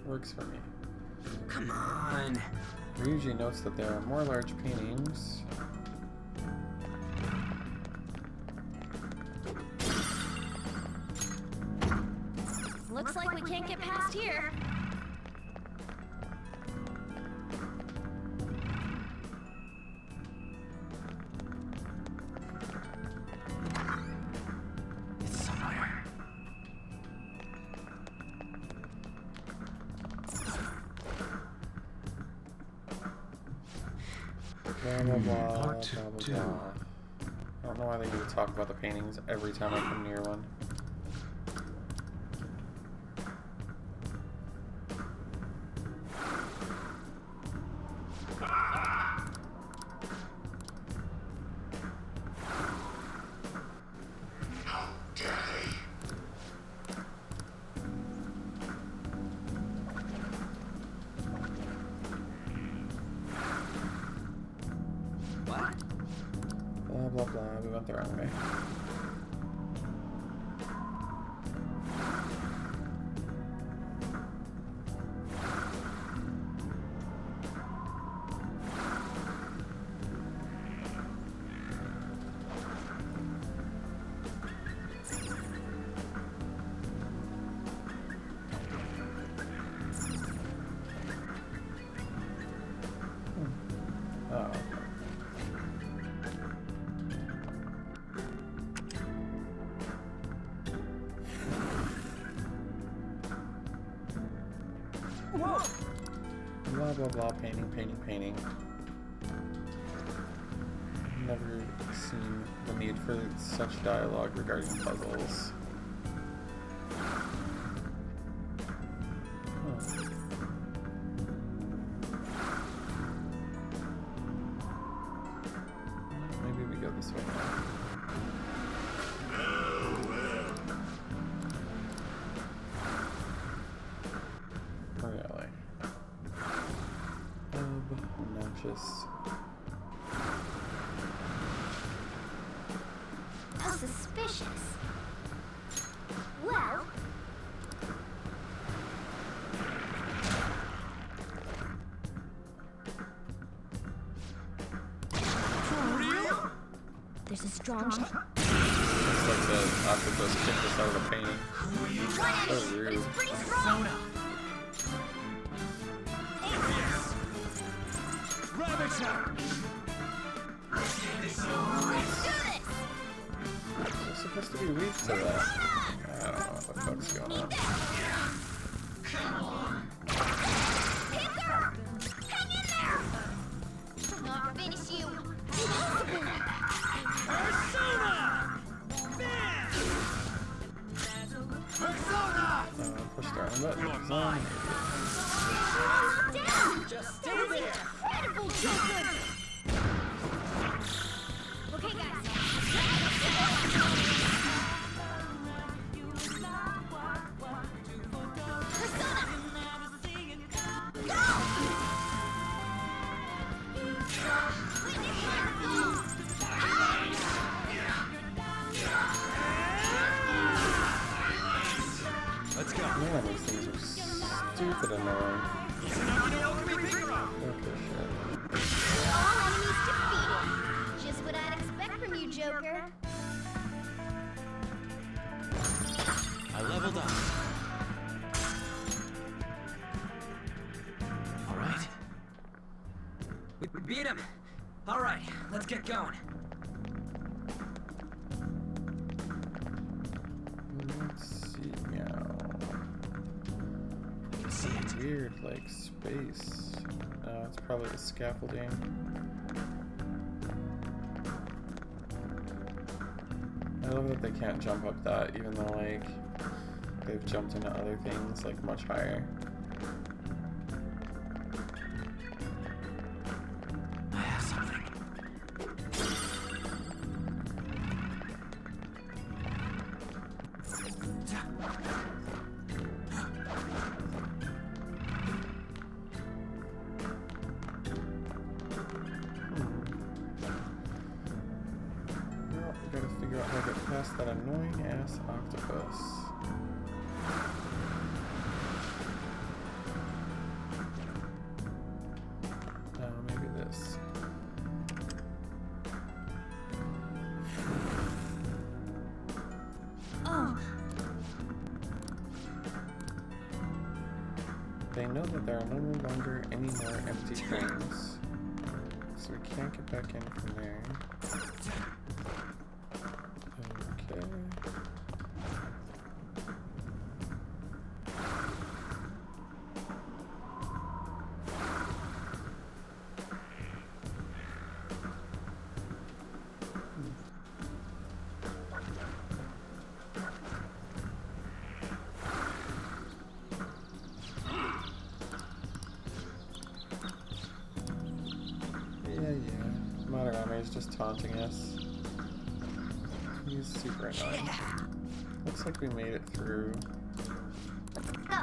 Works for me. Come on. Ryuji notes that there are more large paintings. Looks like we can't get past here. It's somewhere. Blah, blah, blah, blah, blah, blah. I don't know why they need to talk about the paintings every time I come near one. Blah, blah, blah. We went the wrong way. Oh. Blah blah blah, painting, painting, painting. Never seen the need for such dialogue regarding puzzles. Huh. Maybe we go this way now. Really? Obnoxious. How suspicious. Well... For real? There's a strong... Looks like the octopus kicked us out of the painting. So rude. But it's pretty strong! We're supposed to be weak to that. I don't know what the fuck's going on. Come on! Hang in there! I'll finish you! Persona! Persona! Push the wrong button. Down! Just stay there! Incredible, Joker! Okay, guys. Persona! Go! Let's go. Man, these things are stupid annoying. Okay, shit. All enemies defeated. Just what I'd expect from you, Joker. leveled up. Alright. We beat him! Alright, let's get going. Let's see now. You can see it. Weird, like, space. It's probably the scaffolding. I love that they can't jump up that, even though, like, they've jumped into other things, like, much higher. I have something. Well, we gotta figure out how to get past that annoying ass octopus. Maybe this. Oh, They know that there are no longer any more empty trains, so we can't get back in from there. Okay. Yeah. Madarame is just taunting us. He's super annoying. Looks like we made it through. go.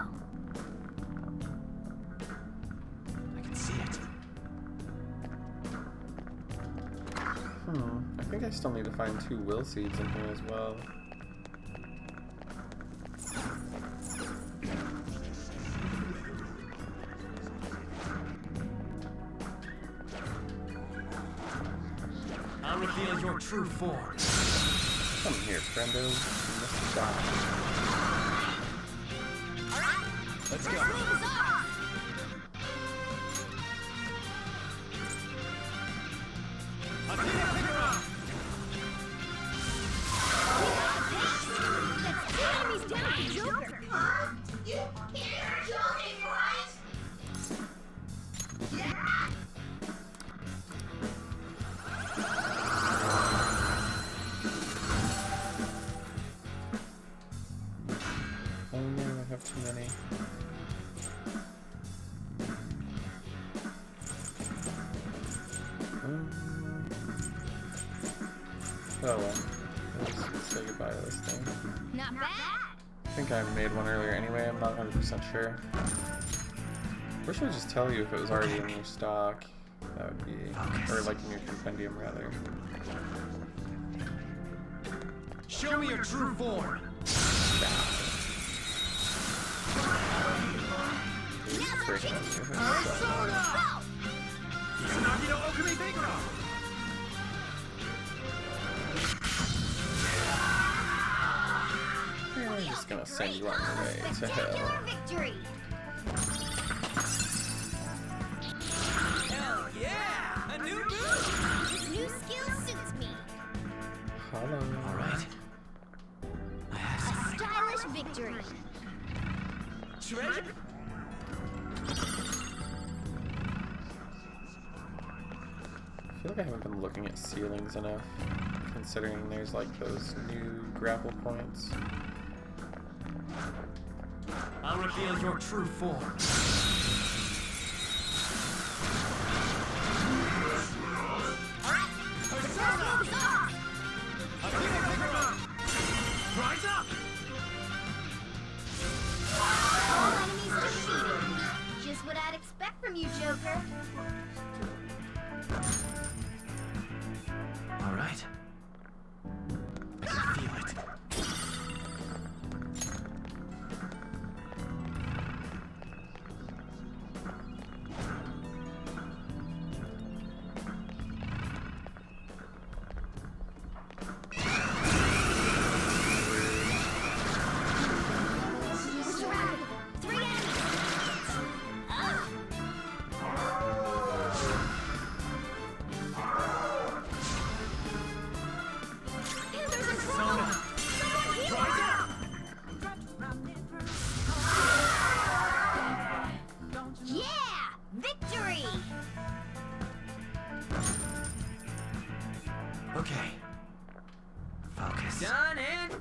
I can see it. I think I still need to find 2 will seeds in here as well. I'll reveal your true form. Come here, friendo. You missed the shot. Let's go. Enemies down to Joker. You can't joking, right? Oh no, I have too many. Oh well. Let's say goodbye to this thing. Not bad. I think I made one earlier anyway, I'm not 100% sure. Wish I would just tell you if it was already in your stock. That would be... or like in your compendium, rather. Show me your true form. I'm just gonna send you on your way to hell. Victory. Hell yeah! A new move! This new skill suits me. Hello. Alright. I have A stylish victory. treasure. I feel like I haven't been looking at ceilings enough, considering there's like those new grapple points. I'll reveal your true form. Rise up! All enemies defeated. Just what I'd expect from you, Joker. All right. I can feel it. Okay. Focus. Done and...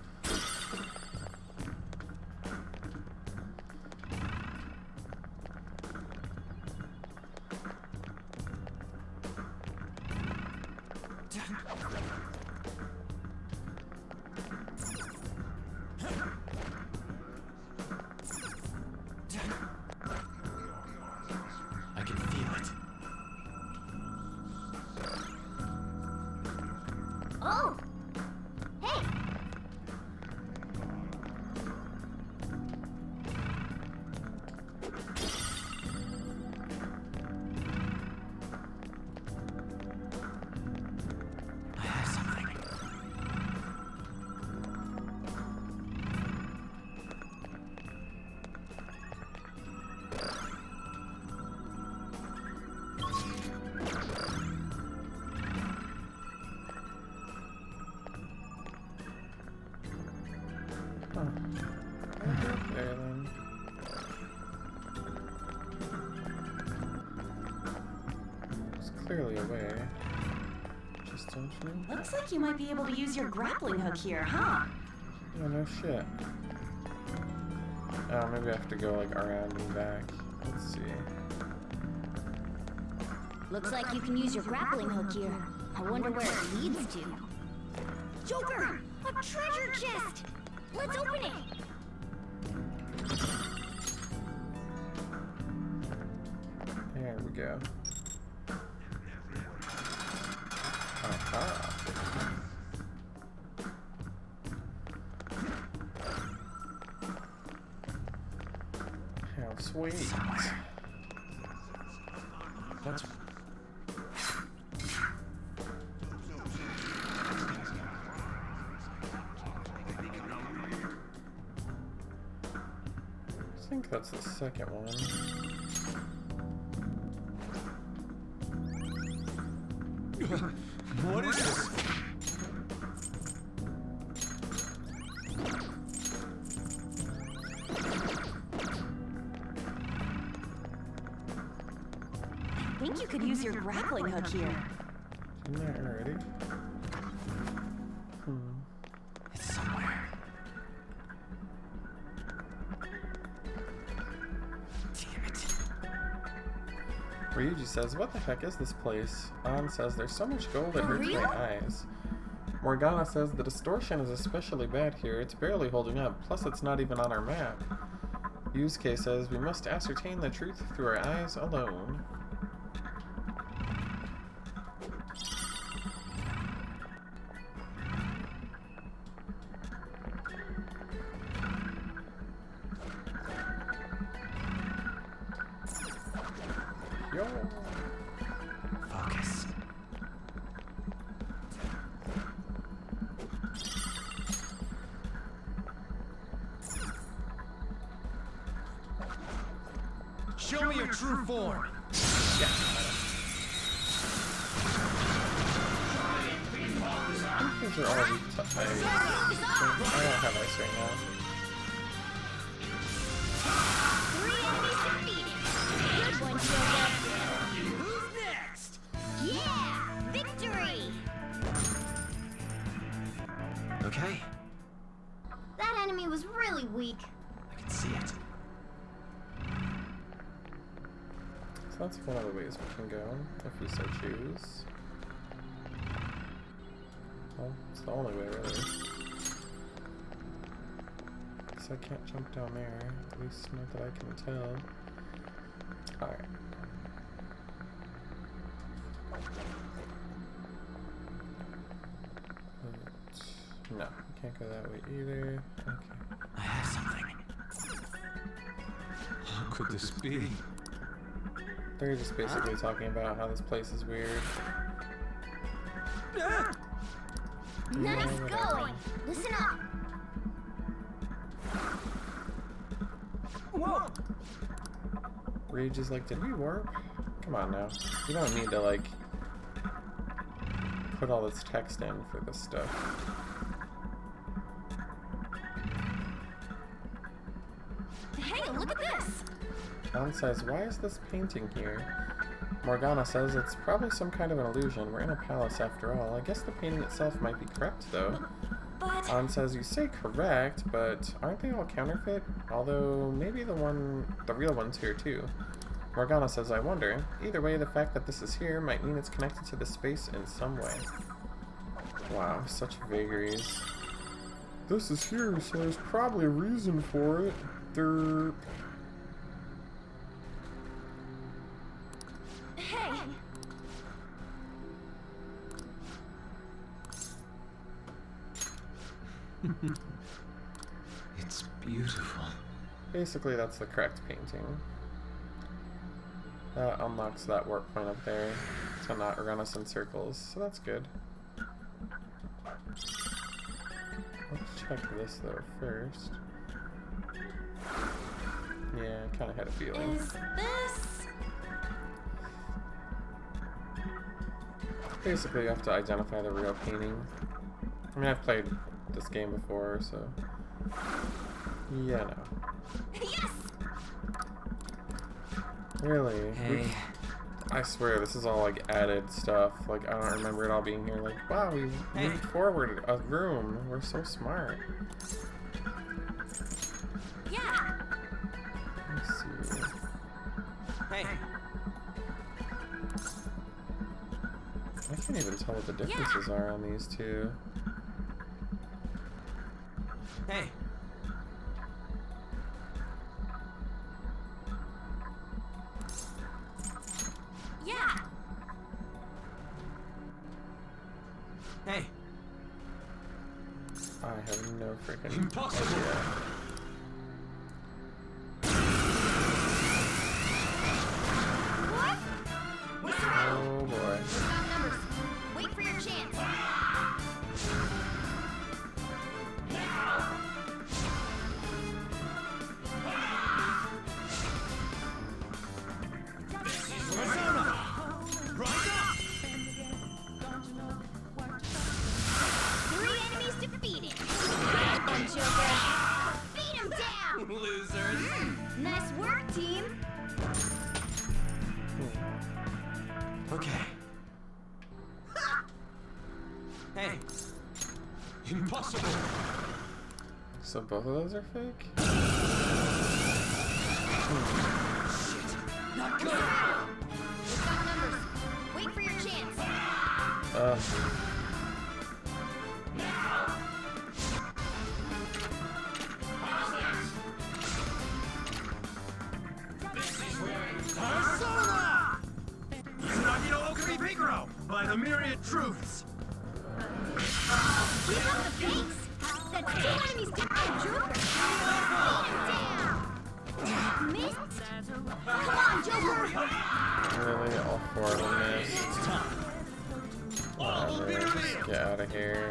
I can feel it. Oh! Hey! I have something. Huh. There then. There's clearly a way. Just don't you? Looks like you might be able to use your grappling hook here, huh? Oh, no shit. Oh, maybe I have to go like around and back. Let's see. Looks like you can use your grappling hook here. I wonder where it leads to. Joker! A treasure chest! Let's open it! There we go. Aha. How sweet. That's... I think that's the second one. What is this? I think you could use your grappling hook here. Isn't that already? It's somewhere. Damn it. Ryuji says, what the heck is this place? An says, there's so much gold it hurts my eyes. Morgana says, the distortion is especially bad here. It's barely holding up. Plus, it's not even on our map. Yusuke says, we must ascertain the truth through our eyes alone. Yo! Focus. Show me your true form. I think these are all weak to ice. I don't have ice right now. Good one, Joker. Who's next? Yeah! Victory! Okay, That enemy was really weak. I can see it. So that's one of the ways we can go, if we so choose. Well, it's the only way, really. Because I can't jump down there, at least not that I can tell. Alright. No, can't go that way either. Okay. I have something. How could this be? They're just basically talking about how this place is weird. Nice going! Listen up! Whoa! Rage is like, did we warp? Come on now. You don't need to, like, put all this text in for this stuff. Hey, look at this! Alan says, why is this painting here? Morgana says it's probably some kind of an illusion. We're in a palace after all. I guess the painting itself might be correct, though. But... An says, you say correct, but aren't they all counterfeit? Although, maybe the real one's here, too. Morgana says, I wonder. Either way, the fact that this is here might mean it's connected to this space in some way. Wow, such vagaries. This is here, so there's probably a reason for it. Derp. Hey! It's beautiful. Basically, that's the correct painting. That unlocks that warp point up there to not run us in circles, so that's good. Let's check this though first. Yeah, I kind of had a feeling. Is this... Basically, you have to identify the real painting. I mean, I've played this game before, so... Yeah, no. Yes! Really? Hey. I swear, this is all like added stuff. Like, I don't remember it all being here. Like, wow, we moved forward a room. We're so smart. Yeah! Let's see. Hey. I can't even tell what the differences are on these two. Hey. Yeah! Hey. I have no freaking Impossible. idea. What? Oh boy. Got numbers. Wait for your chance. Three enemies defeated. That one, Joker. Beat him down. Losers. Nice work, team. Okay. Hey. Impossible. So both of those are fake? Not good. Got numbers. Wait for your chance. Persona! By the myriad truths! Keep up the pace. That's two enemies down, Joker. Beat him down. Missed. Come on, Joker. Really? All four of them missed? Whatever, just get out of here.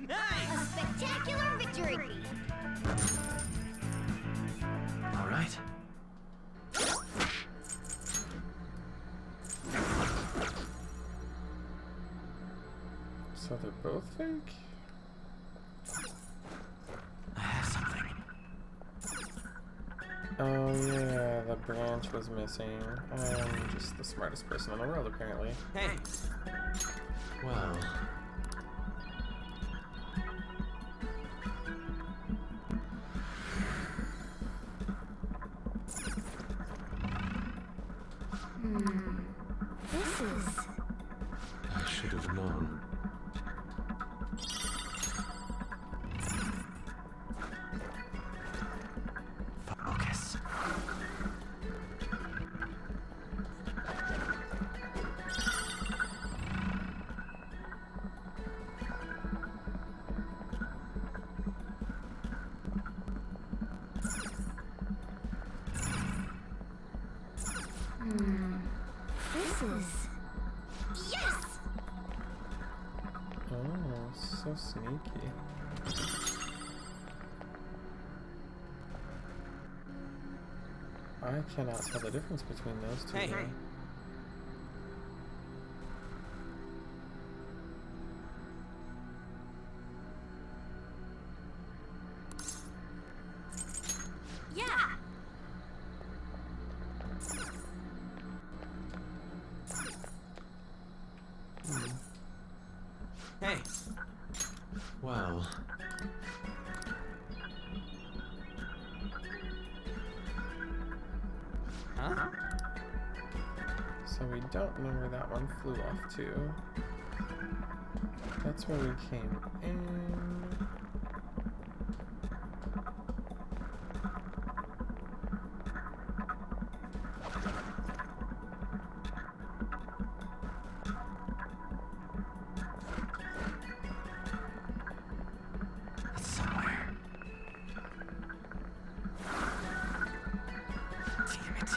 A spectacular victory. All right. So they're both fake? I have something. Oh yeah, the branch was missing. I'm just the smartest person in the world, apparently. Hey. Well, This is... I should have known. Focus. This is... Yes. Oh, so sneaky. I cannot tell the difference between those two. Hey. though. Yeah. Hey. Well, Huh? So we don't know where that one flew off to. That's where we came in. It's somewhere. Damn it.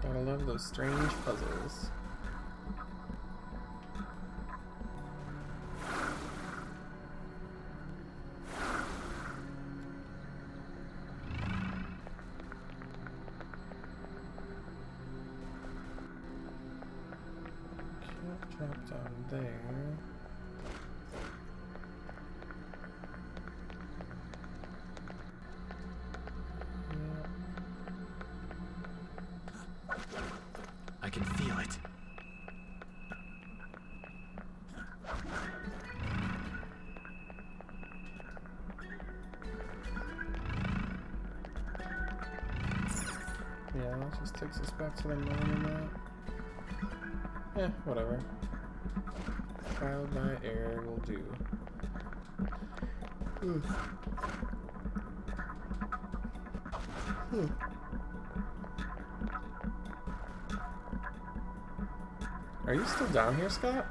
Gotta love those strange puzzles. Can't drop down there. I can feel it. Yeah, that just takes us back to the normal map. Whatever. Trial by error will do. Are you still down here, Scott?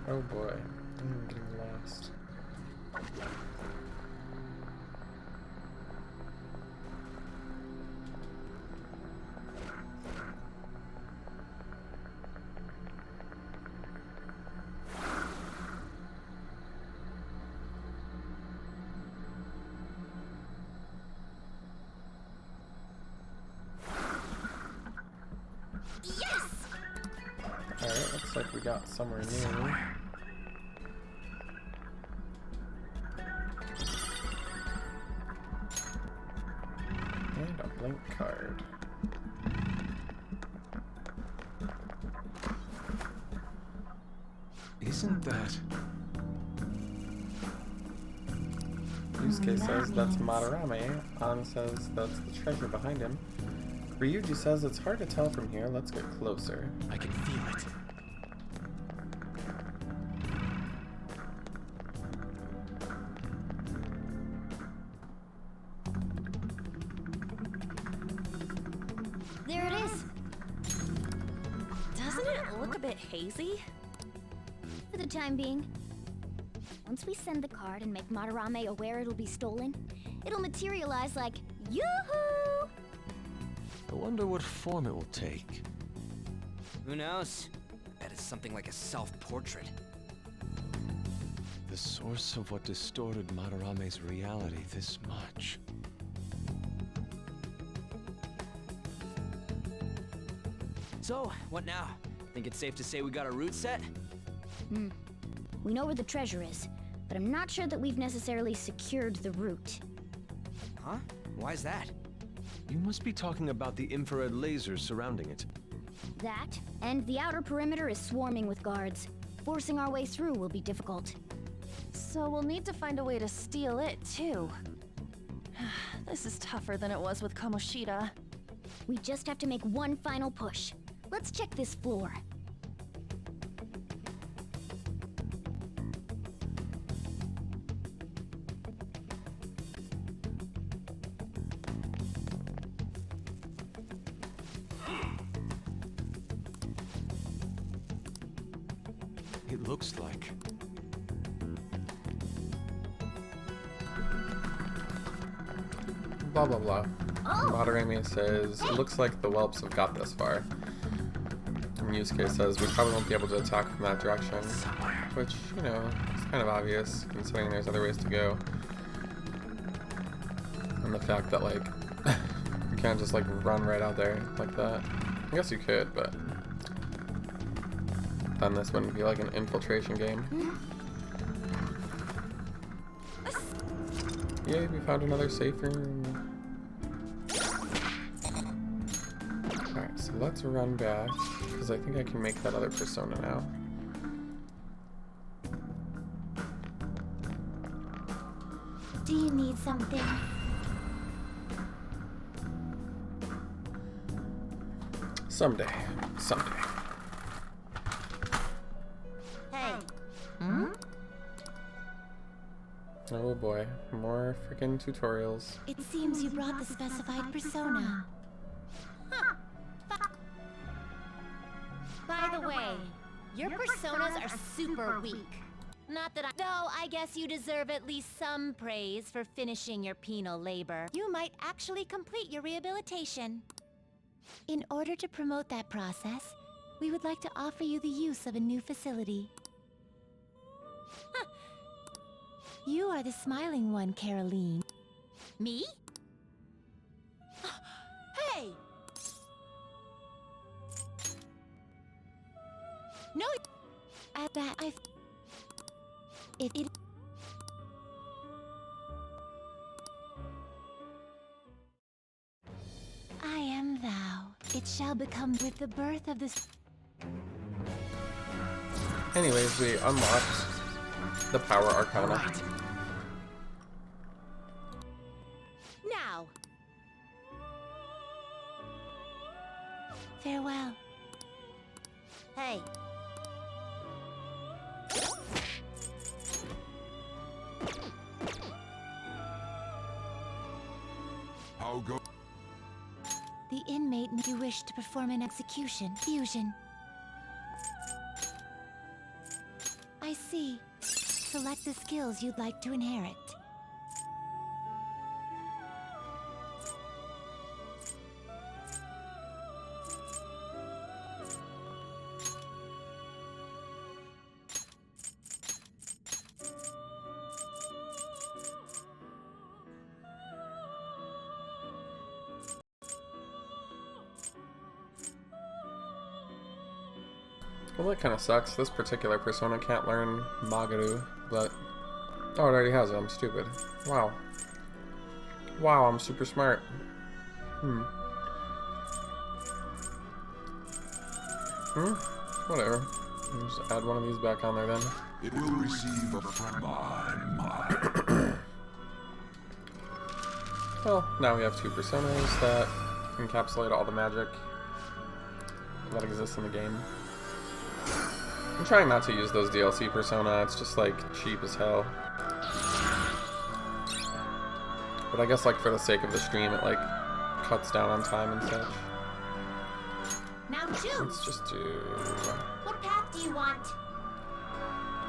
Oh boy, I'm getting lost. Alright, looks like we got somewhere new. And a blank card. isn't that... Yusuke says that's Madarame. An says that's the treasure behind him. Ryuji says it's hard to tell from here. Let's get closer. I can feel it. There it is. Doesn't it look a bit hazy? For the time being. Once we send the card and make Madarame aware it'll be stolen, it'll materialize like yoo-hoo! I wonder what form it will take. Who knows? I bet it's something like a self-portrait. The source of what distorted Madarame's reality this much. So, what now? Think it's safe to say we got a route set? We know where the treasure is, but I'm not sure that we've necessarily secured the route. Huh? Why's that? You must be talking about the infrared lasers surrounding it. That, and the outer perimeter is swarming with guards. Forcing our way through will be difficult. So we'll need to find a way to steal it, too. This is tougher than it was with Kamoshida. We just have to make one final push. Let's check this floor. It looks like Blah blah blah. Madarame says, it looks like the whelps have got this far. And Yusuke says, we probably won't be able to attack from that direction. Which, you know, is kind of obvious, considering there's other ways to go. And the fact that, like, you can't just, like, run right out there like that. I guess you could, but then this wouldn't be like an infiltration game. Yay, we found another safe room. Alright, so let's run back, because I think I can make that other persona now. Do you need something? Someday. Someday. Hey. Oh boy, more freaking tutorials. It seems you brought the specified persona. By the way, your personas are super weak. Not that though I guess you deserve at least some praise for finishing your penal labor. You might actually complete your rehabilitation. In order to promote that process, we would like to offer you the use of a new facility. You are the smiling one, Caroline. Me? Hey! No! At that, it... I am thou. It shall become with the birth of this... Anyways, we unlocked the Power Arcana. Now! Farewell. Hey. How go? The inmate you wish to perform an execution. Fusion. I see. Select the skills you'd like to inherit. Well, that kind of sucks. This particular persona can't learn Magaru, but... Oh, it already has it. I'm stupid. Wow. Wow, I'm super smart. Whatever. I'll just add one of these back on there then. It will receive a Well, now we have two personas that encapsulate all the magic that exists in the game. I'm trying not to use those DLC persona, it's just like cheap as hell. But I guess like for the sake of the stream it like cuts down on time and such. Now choose. Let's just do... What path do you want?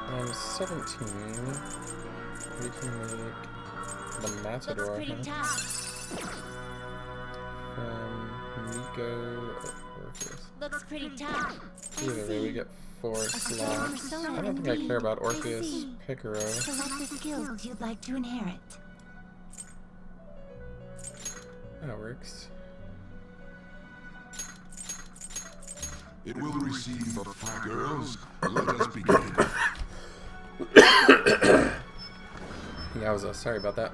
I'm 17. We can make the Matador. Looks pretty tough. Nico Orpheus. Looks pretty tough. Either way, we get 4 slots. I don't think I care about Orpheus Picaro. Select the skills you'd like to inherit. That works. It will receive a girls. Let us begin. Yowza, sorry about that.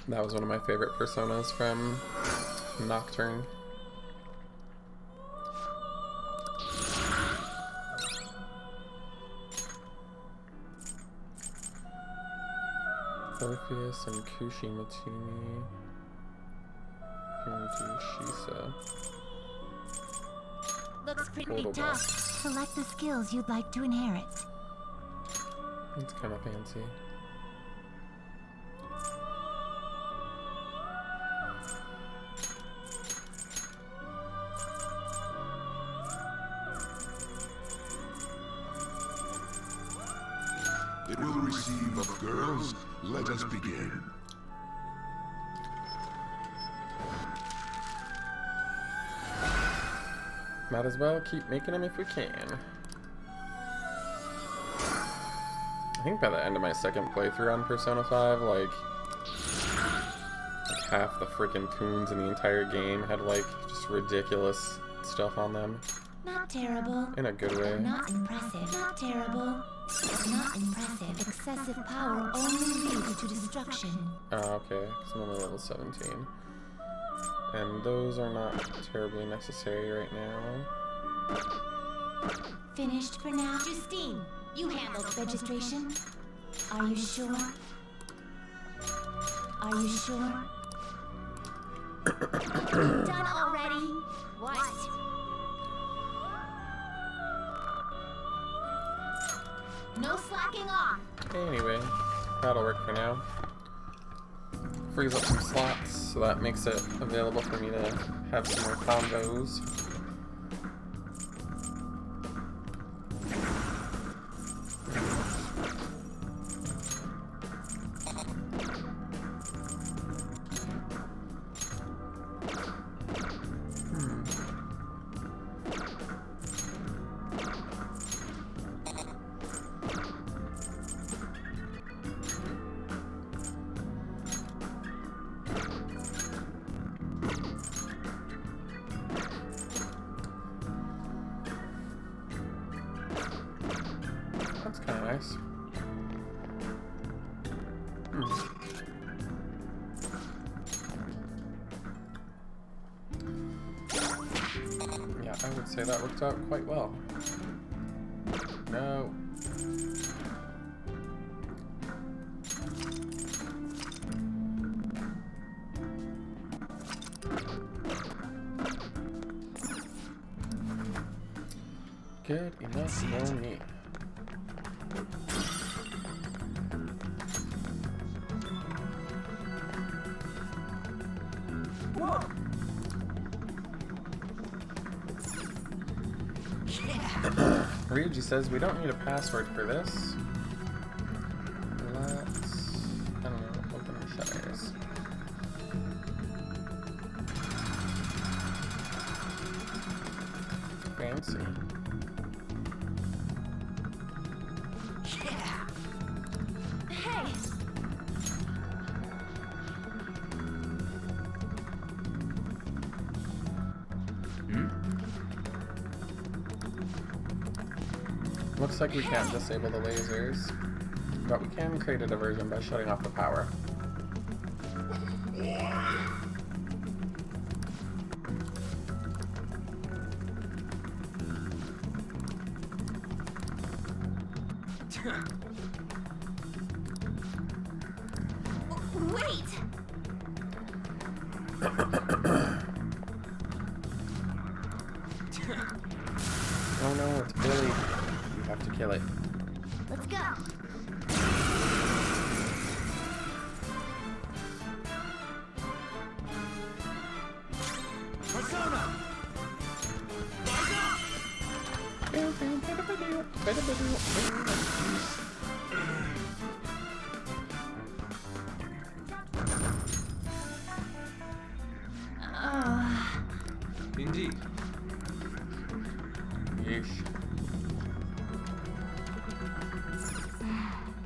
That was one of my favorite personas from Nocturne. Orpheus and Kushimatini. Shisa. Looks pretty Total tough. boss. Select the skills you'd like to inherit. It's kind of fancy. will receive of girls. Let us begin. Might as well keep making them if we can. I think by the end of my second playthrough on Persona 5, like half the freaking tunes in the entire game had like just ridiculous stuff on them. Not terrible. In a good way. Not impressive. Not terrible. Not impressive. Excessive power only leads to destruction. Oh, okay. Because I'm only level 17. And those are not terribly necessary right now. Finished for now. Justine, you handled registration. Are you sure? Are you sure? Done already? What? No slacking off. Anyway, that'll work for now. Frees up some slots, so that makes it available for me to have some more combos. That's kind of nice. Yeah, I would say that worked out quite well. No. Good enough for me. Ryuji says we don't need a password for this. Let's, I don't know, open the shutters. Fancy. Hey! Looks like we can't disable the lasers, but we can create a diversion by shutting off the power. Wait! Oh no, it's Billy. You have to kill it. Let's go! Persona! Indeed. Yeesh.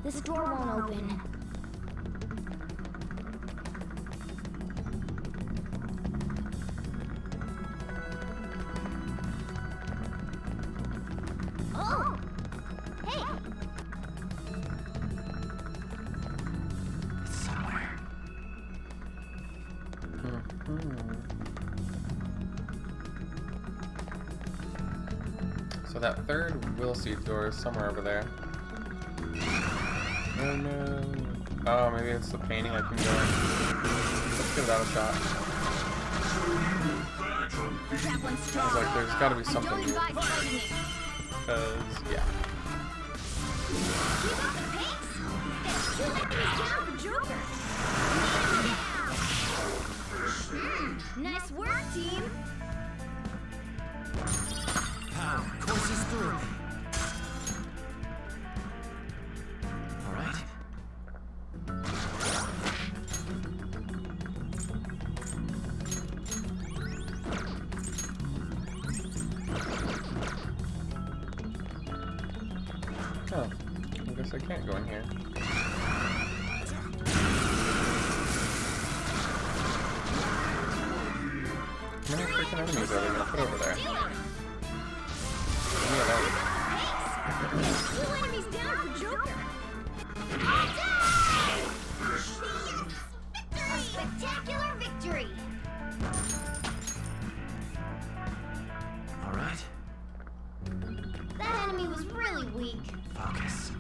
This door won't open. Oh! Hey! It's somewhere. So that third Will Seed door is somewhere over there. Oh no. Oh, maybe it's the painting I can go in. Let's give that a shot. I was like, there's gotta be something here. Because, yeah. Keep up the pace! That's 2 enemies down for Joker! Nice work, team! Power courses through. I can't go in here. How many freaking enemies are they gonna put over there? Give me a light. Two enemies down for Joker. A spectacular victory. All right. That enemy was really weak. Focus.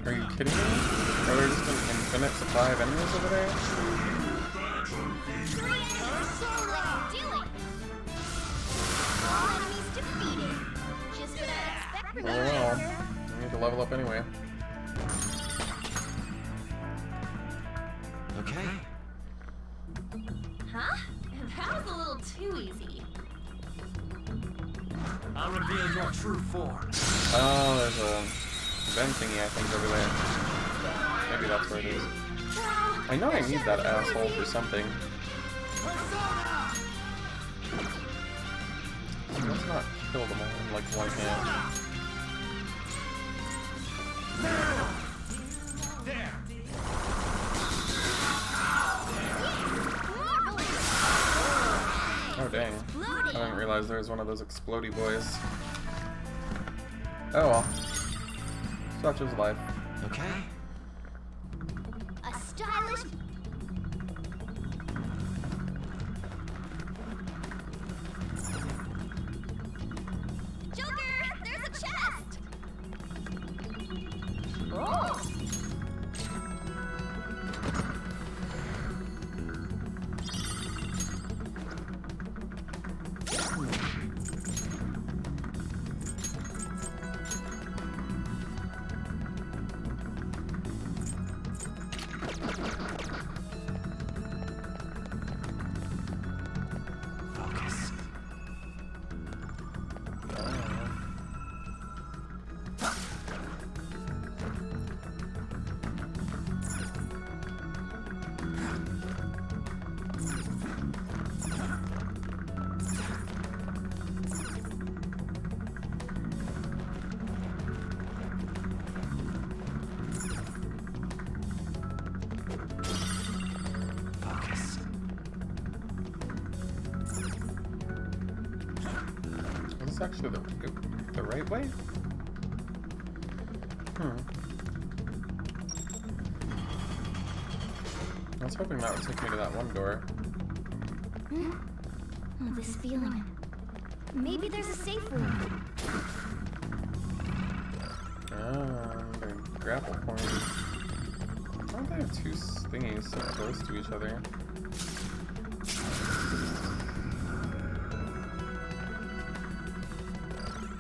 Are you kidding me? Are there just an infinite supply of enemies over there? Let's do it. All enemies defeated. Just what I expect from Oh you, well. Joker. I need to level up anyway. Okay. Huh? That was a little too easy. I'll reveal your true form. Oh, there's a vent thingy I think over there. Maybe that's where it is. I know I need that asshole for something. Let's not kill them all in like one hand. There. Oh dang. I didn't realize there was one of those explodey boys. Oh well. Such is life. Okay. A stylish. Joker, there's a chest. Oh. Focus. Focus. Is this actually the right way? I was hoping that would take me to that one door. Oh, this feeling. Maybe there's a safe room. Ah, they're grapple points. Why don't they have two thingies so close to each other?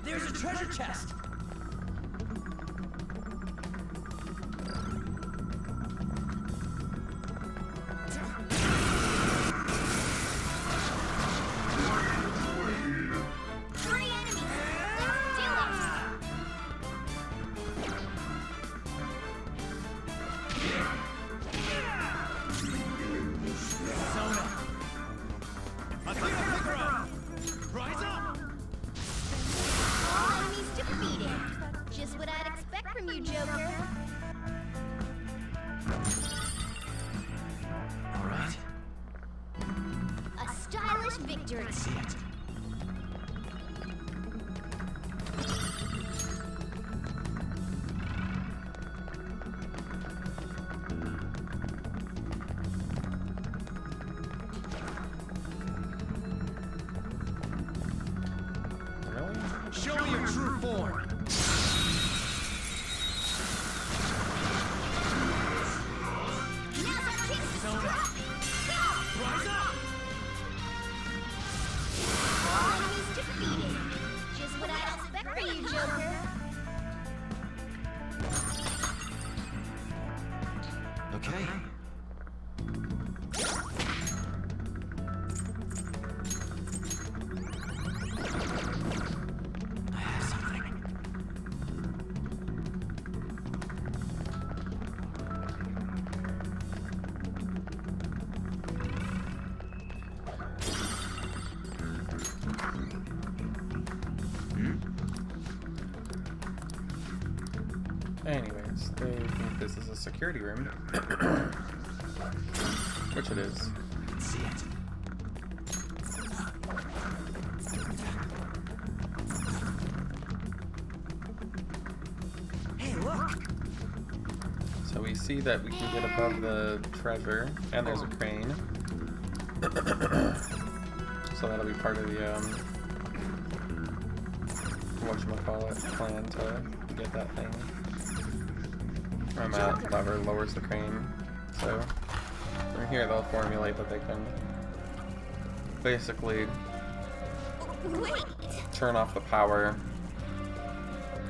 There's a treasure chest. Three enemies. Let's do Rise up. All enemies defeated. Just what I'd expect from you, Joker. All right. A stylish victory. See it. Really? Show me your true form. Now's our chance to strike. Rise up. All enemies defeated. Just what I'd expect from you, Joker. Okay. I have something. They think this is a security room. Which it is. See it. Hey, look! So we see that we can get above the treasure, and there's a crane. So that'll be part of the, whatchamacallit, plan to get that thing. And that lever lowers the crane. So from here they'll formulate that they can basically turn off the power,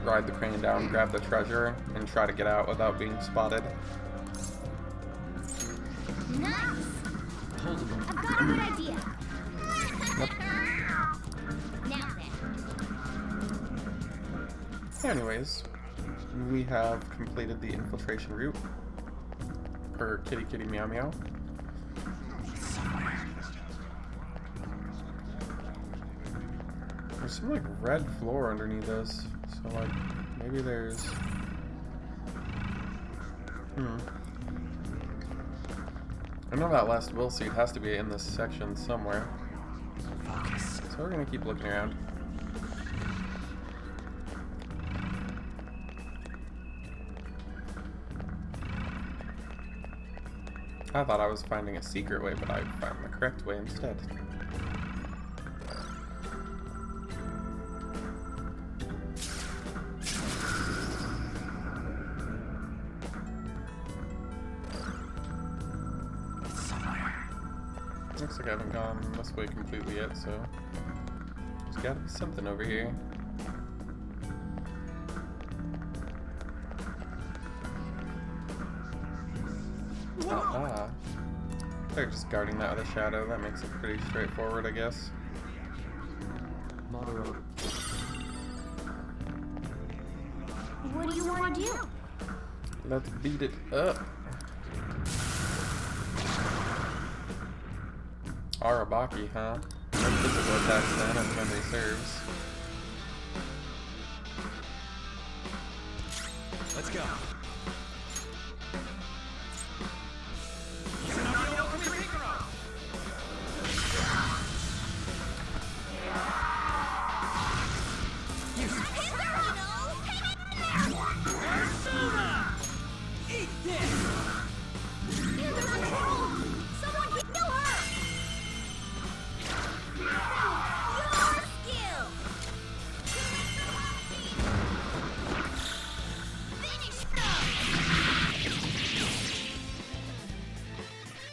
ride the crane down, grab the treasure, and try to get out without being spotted. Nice! I've got a good idea. Yep. Now then. Anyways, we have completed the infiltration route for Kitty Kitty Meow Meow. There's some like red floor underneath this, so like maybe there's I know that last will seed has to be in this section somewhere. So we're gonna keep looking around. I thought I was finding a secret way, but I found the correct way instead. Looks like I haven't gone this way completely yet, so there's gotta be something over here. Aha. They're just guarding that with a shadow. That makes it pretty straightforward, I guess. What do you want to do? Let's beat it up. Arabaki, huh? No physical attacks then, and memory serves. Let's go. Eat this! Someone kill her! Your skill! Finish them!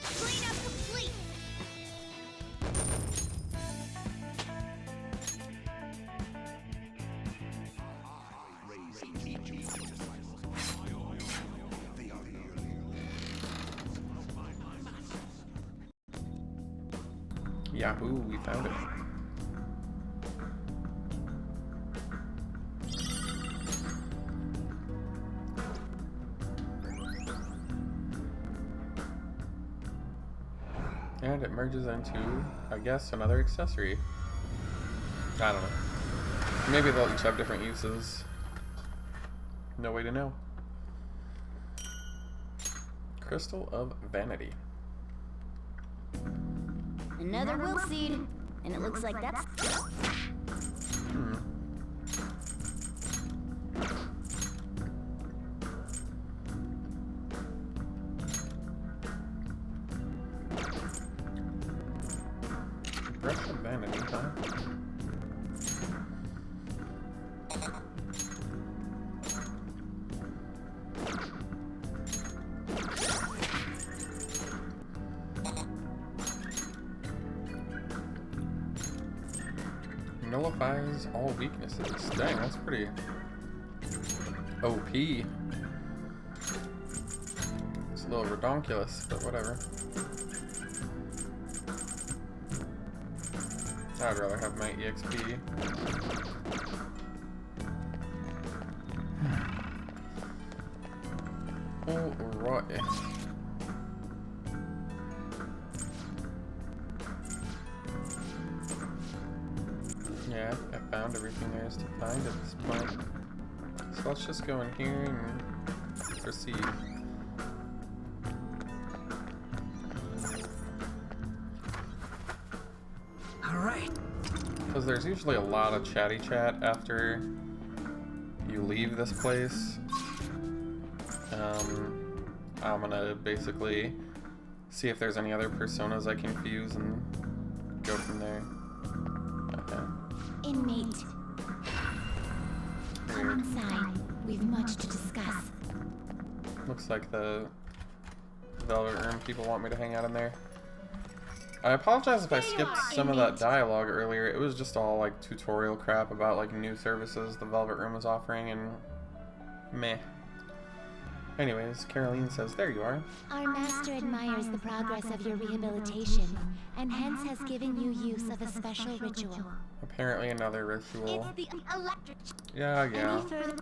Cleanup complete! Yahoo, we found it. And it merges into, I guess, another accessory. I don't know. Maybe they'll each have different uses. No way to know. Crystal of Vanity. Another will seed, and it looks like that's... Brush of Vanity, huh? Nullifies all weaknesses. Dang, that's pretty OP. It's a little redonkulous, but whatever. I'd rather have my EXP. Alright. Yeah, I found everything there is to find at this point. So let's just go in here and Proceed. Alright. Because there's usually a lot of chatty chat after you leave this place. I'm gonna basically see if there's any other personas I can fuse and go from there. Okay. Inmate. Come inside. We've much to discuss. Looks like the Velvet Room people want me to hang out in there. I apologize if I skipped some of that dialogue earlier. It was just all like tutorial crap about like new services the Velvet Room is offering and meh. Anyways, Caroline says, there you are. Our master admires the progress of your rehabilitation, and hence has given you use of a special ritual. Apparently another ritual. It's the electric. Yeah. Any further?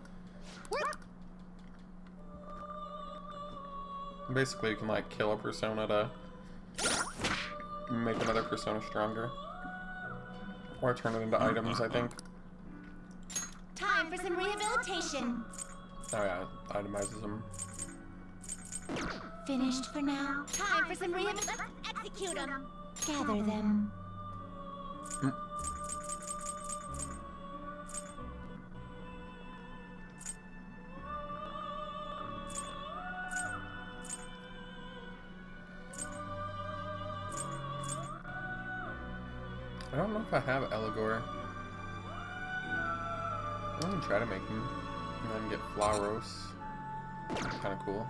Basically, you can like kill a persona to make another persona stronger. Or turn it into items, I think. Time for some rehabilitation. Oh yeah, it itemizes them. Finished for now. Time for some rehabilitation. Let's execute them. Gather them. I don't know if I have Eligor. I'm gonna try to make him and then get Flauros. Kind of cool.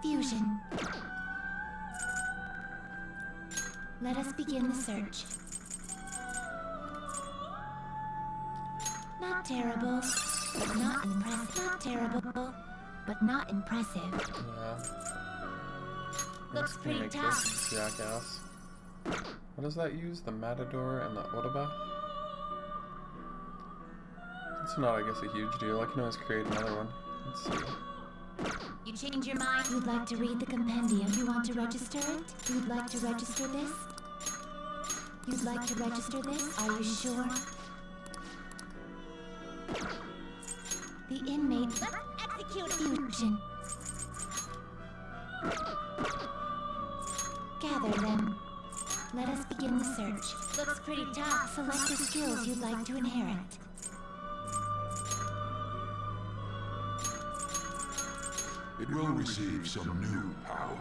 Fusion. Let us begin the search. Not terrible, but not impressive. Not terrible, but not impressive. Yeah. Looks Let's pretty make tough. this jackass. What does that use? The Matador and the Otaba? It's not, I guess, a huge deal. I can always create another one. Let's see. You change your mind? You'd like to read the compendium? You want to register it? You'd like to register this? You'd like to register this? Are you sure? The inmate. Let's execute fusion. Gather them. Let us begin the search. Looks pretty tough. Select the skills you'd like to inherit. It will receive some new power.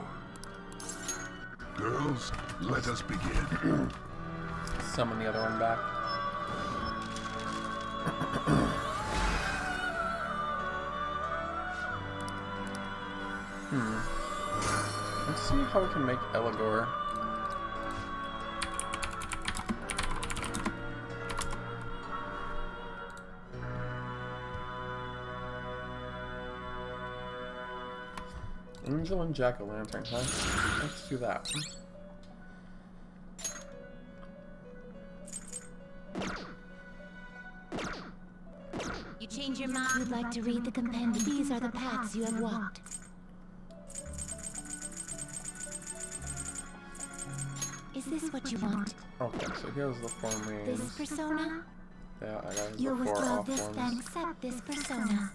Girls, let us begin. Summon the other one back. Let's see how we can make Eligor. Angel and Jack-o'-lantern, huh? Let's do that. You change your mind? You'd like to read the compendium? These are the paths you have walked. Is this what you want? Okay, so here's the form names. This persona? Yeah, I got You'll the 4 withdraw off this, ones. then accept this persona.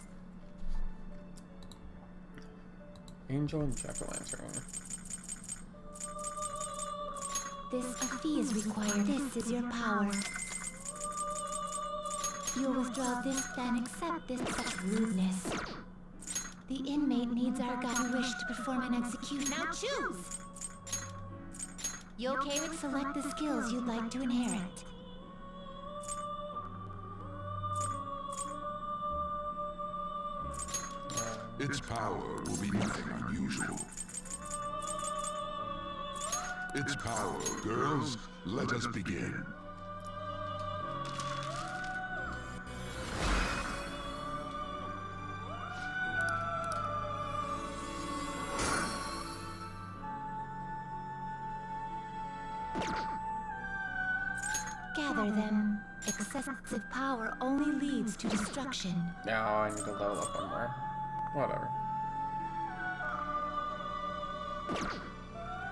Angel and Jack-o'-lantern. A fee is required. This is your power. You'll withdraw this, then accept this. Such rudeness. The inmate needs our guide. You wish to perform an execution. Now choose! You okay with select the skills you'd like to inherit? Its power will be nothing unusual. Its power, girls, let us begin. Gather them. Excessive power only leads to destruction. Now I need to level up one more. Whatever.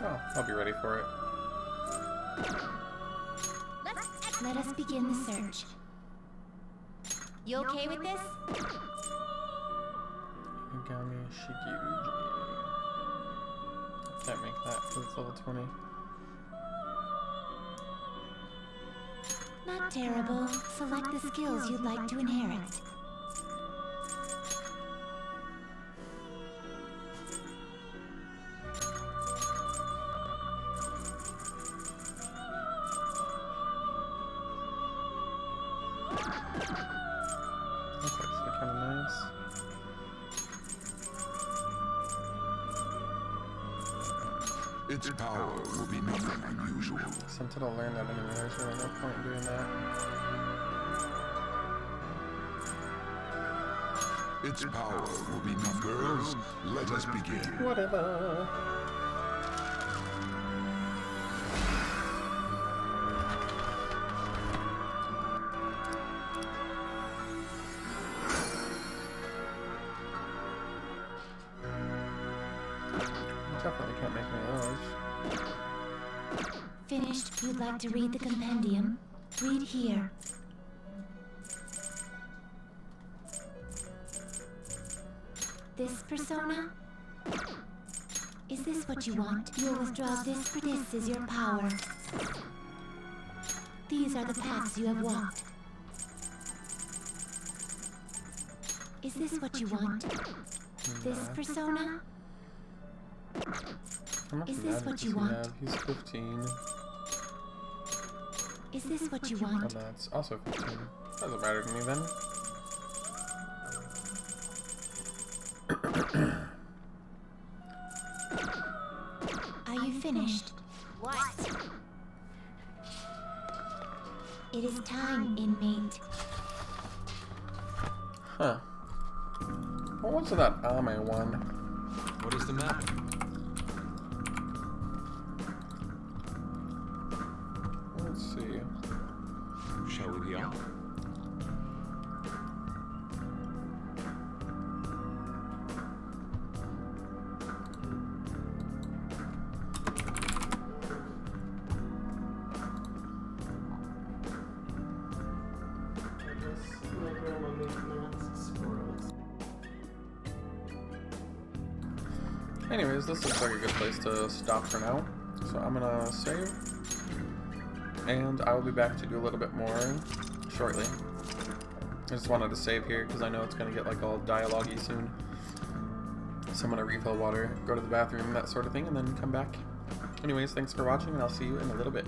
Oh, I'll be ready for it. Let us begin the search. You okay with this? Origami Shikiuji. Can't make that because it's level 20. Not terrible. Select the skills you'd like to inherit. That's actually kind of nice. Its power will be nothing unusual. Since it'll learn that anyway, there's really no point in doing that. Its power will be nothing. Girls, let us begin. Whatever. Definitely can't make any of those. Finished. You'd like to read the compendium? Read here. This persona? Is this what you want? You'll withdraw this, for this is your power. These are the paths you have walked. Is this what you want? This persona? How much Is this magic what does you he want? have? He's 15. Is this what you And want? that's also 15. Doesn't matter to me then. Are you finished? What? It is time, inmate. Huh. What was that Ame one? What is the matter? Let's see. Shall we be off? Anyways, this looks like a good place to stop for now. So I'm gonna save. And I will be back to do a little bit more shortly. I just wanted to save here because I know it's gonna get like all dialogue-y soon. So I'm gonna refill water, go to the bathroom, that sort of thing, and then come back. Anyways, thanks for watching, and I'll see you in a little bit.